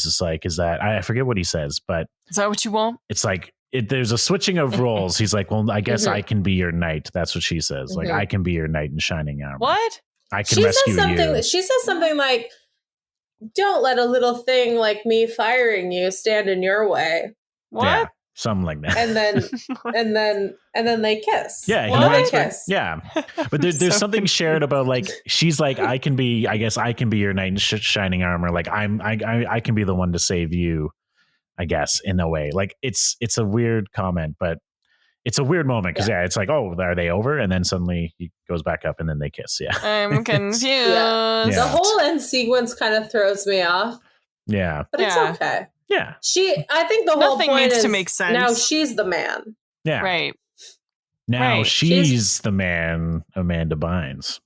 just like, is that, I forget what he says, but is that what you want? It's like, there's a switching of roles. He's like, well, I guess I can be your knight. That's what she says. Like, I can be your knight in shining armor. What? I can rescue you. She says something like, don't let a little thing like me firing you stand in your way. What? Yeah, something like that. And then they kiss. Yeah, they kiss. Yeah, but there's something shared about, like, she's like, I can be your knight in shining armor. Like, I can be the one to save you, I guess, in a way. Like, it's a weird comment, but it's a weird moment because it's like, oh, are they over? And then suddenly he goes back up and then they kiss. Yeah. I'm confused. The whole end sequence kind of throws me off. Yeah. But it's okay. Yeah. I think the whole point needs is to make sense. Now she's the man. Yeah. Right. Now she's the man, Amanda Bynes.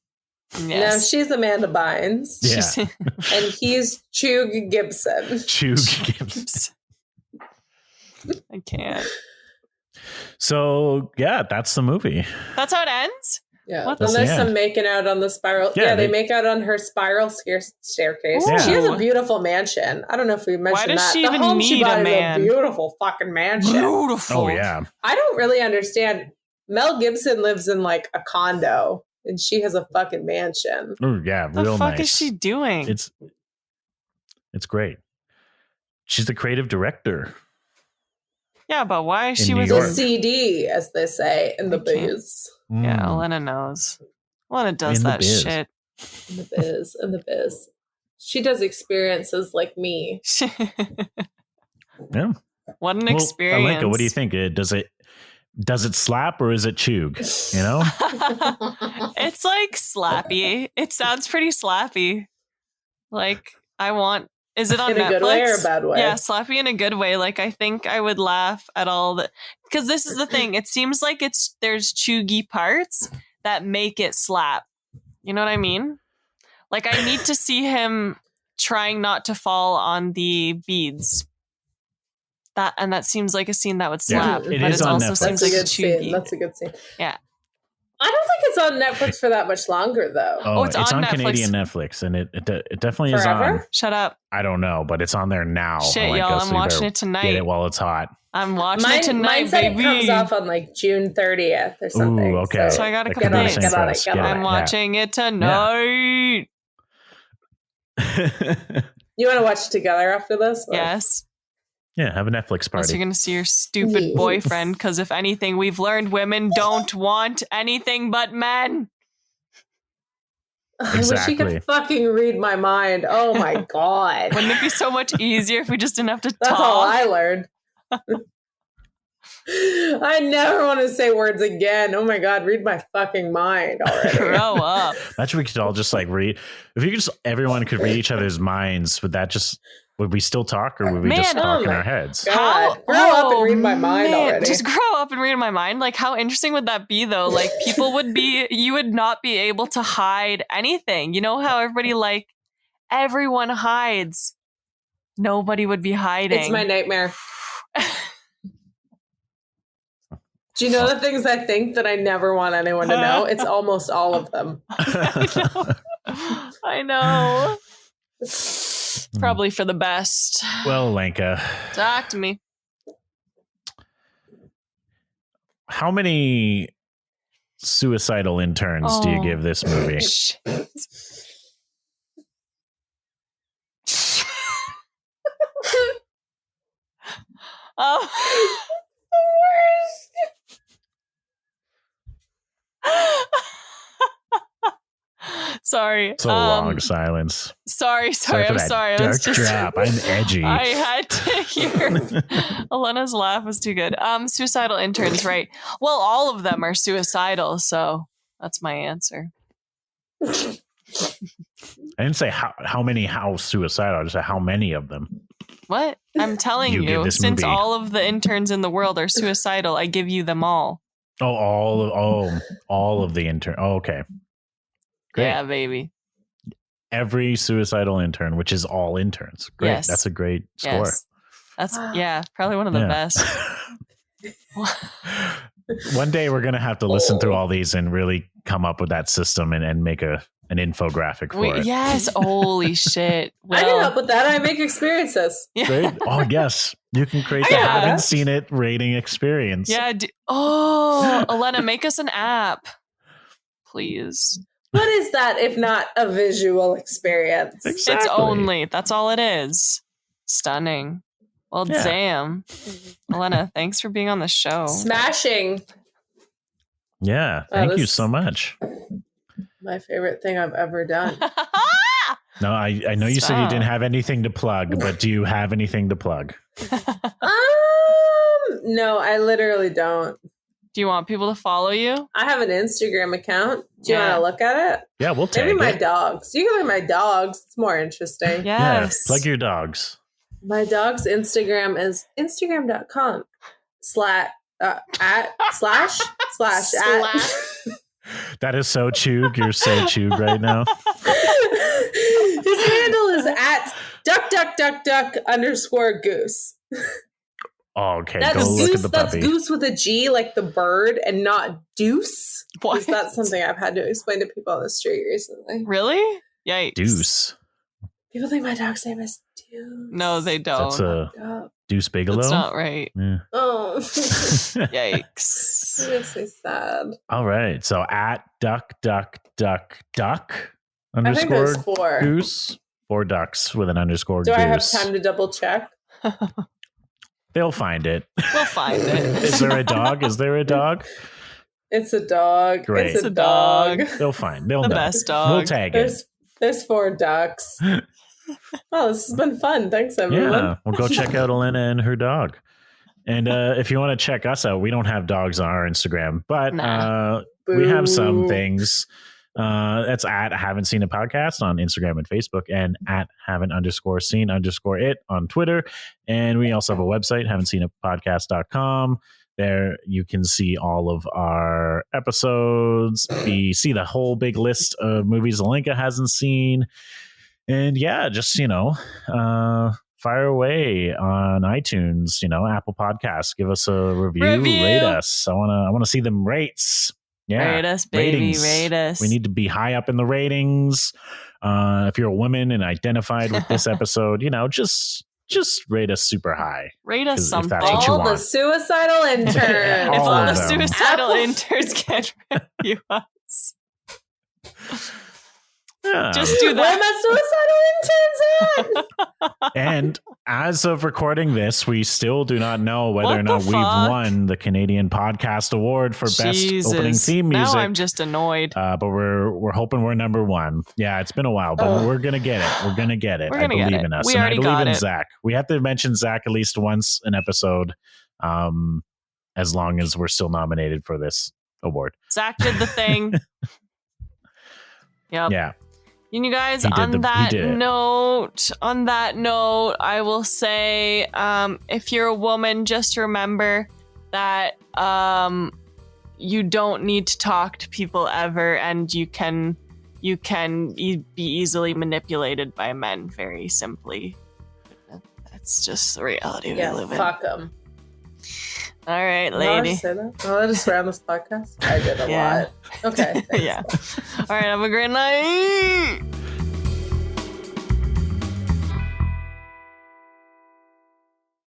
Yes. Now she's Amanda Bynes. Yeah. And he's Chug Gibson. Chug Gibson. I can't. So, yeah, that's the movie. That's how it ends? Yeah. Then there's some making out on the spiral. Yeah, they make out on her spiral staircase. Ooh. She has a beautiful mansion. I don't know if we mentioned that. Why does she the even home need she bought a man? Is a beautiful fucking mansion. Beautiful. Oh, yeah. I don't really understand. Mel Gibson lives in, like, a condo, and she has a fucking mansion. Oh, yeah, real nice. What the fuck is she doing? It's great. She's the creative director. Yeah, but why is she with the CD, as they say, in the biz? Yeah, Elena knows. Elena does that shit. In the biz. She does experiences like me. Yeah. What an experience. Alenka, what do you think? Does it slap or is it chug? You know? It's like slappy. It sounds pretty slappy. Like, is it on Netflix? In a good way or a bad way? Yeah, slappy in a good way. Like, I think I would laugh at all the, because this is the thing. It seems like there's chuggy parts that make it slap. You know what I mean? Like, I need to see him trying not to fall on the beads. That seems like a scene that would slap. Yeah, but it on also Netflix. seems like That's a good scene. That's a good scene. Yeah. I don't think it's on Netflix for that much longer, though. Oh, it's on Netflix. Canadian Netflix, and it definitely Forever? is on. Shut up. I don't know, but it's on there now. Shit, y'all, I'm watching it tonight. Get it while it's hot. I'm watching it tonight, mine said baby. It comes off on like June 30th or something. Ooh, okay. So I gotta get on it. I'm watching it tonight. You want to watch it together after this? Or? Yes. Yeah, have a Netflix party. Unless you're going to see your stupid boyfriend, because if anything, we've learned women don't want anything but men. Exactly. I wish he could fucking read my mind. Oh my God. Wouldn't it be so much easier if we just didn't have to talk? That's all I learned. I never want to say words again. Oh my God, read my fucking mind already. Grow up. Imagine we could all just like read. If you just everyone could read each other's minds, would we still talk or would we just talk in our heads? God, grow up and read my mind already. Just grow up and read my mind. Like, how interesting would that be, though? Like, you would not be able to hide anything. You know how everyone hides. Nobody would be hiding. It's my nightmare. Do you know the things I think that I never want anyone to know? It's almost all of them. I know. Probably for the best. Well, Alenka. Talk to me. How many suicidal interns do you give this movie? Oh. Sorry. So long silence. Sorry. for I'm that sorry. I was dark just drop. I'm edgy. I had to hear Elena's laugh was too good. Suicidal interns, right? Well, all of them are suicidal, so that's my answer. I didn't say how suicidal. I just said how many of them. What? I'm telling You give you, this since movie- all of the interns in the world are suicidal, I give you them all. Oh, all of the intern. Oh, okay. Great. Yeah, baby. Every suicidal intern, which is all interns. Great. Yes. That's a great score. Yes. That's probably one of the best. One day we're gonna have to listen through all these and really come up with that system and make an infographic for it. Yes, holy shit. I can help with that. I make experiences. Great. Oh yes, you can create the haven't seen it rating experience. Yeah. Elena, make us an app, please. What is that if not a visual experience? Exactly. That's all it is. Stunning. Well, damn. Elena, thanks for being on the show. Smashing. Yeah. Thank you so much. My favorite thing I've ever done. No, I know you said you didn't have anything to plug, but do you have anything to plug? No, I literally don't. Do you want people to follow you? I have an Instagram account. Do you want to look at it? Yeah, we'll tag Maybe my it. dogs. You can look at my dogs. It's more interesting. Yes. Yeah, plug your dogs. My dog's Instagram is instagram.com /at. That is so chug. You're so chug right now. His handle is at @duck_goose. Oh, okay. That's Go goose. look at the That's puppy. goose with a G, like the bird, and not deuce. What? That's something I've had to explain to people on the street recently. Really? Yikes. Deuce. People think my dog's name is Deuce. No, they don't. That's a Deuce Bigelow. That's not right. Yeah. Oh, Yikes. it makes me sad. All right. So at duck I think there's underscore 4. goose. 4 ducks with an underscore Do goose. I have time to double check? They'll find it. We'll find it. Is there a dog? Is there a dog? It's a dog. Great. It's a dog. They'll find. They'll The know. best dog. We'll tag it. There's 4 ducks. Oh, this has been fun. Thanks, everyone. Yeah. Well, go check out Elena and her dog. And if you want to check us out, we don't have dogs on our Instagram, but we have some things. That's at Haven't Seen a Podcast on Instagram and Facebook, and at haven't_seen_it on Twitter. And we also have a website, haven'tseenapodcast.com. There you can see all of our episodes, see the whole big list of movies Alenka hasn't seen. And yeah, just, fire away on iTunes, Apple Podcasts. Give us a review. Rate us. I want to see them rates. Yeah. Rate us, baby. Ratings. Rate us. We need to be high up in the ratings. If you're a woman and identified with this episode, just rate us super high. Rate us something. That's what you All want. the suicidal interns. If All all of the them. suicidal interns can review us. Yeah. Just do Where that. my suicidal interns at? And as of recording this, we still do not know whether What or not the we've fuck? won the Canadian Podcast Award for best Jesus. opening theme music. Now I'm just annoyed. But we're hoping we're number 1. Yeah, it's been a while, but we're gonna get it. We're gonna get it. We're I gonna get believe it. in us, We and I already believe got in it. Zach. We have to mention Zach at least once an episode, as long as we're still nominated for this award. Zach did the thing. Yep. Yeah. And you guys, He did on that it. note, I will say, if you're a woman, just remember that you don't need to talk to people ever, and you can be easily manipulated by men very simply. That's just the reality we live in. Fuck them. All right, lady. Say that? I just swear on this podcast. I did a lot. Okay. Thanks. Yeah. All right, have a great night.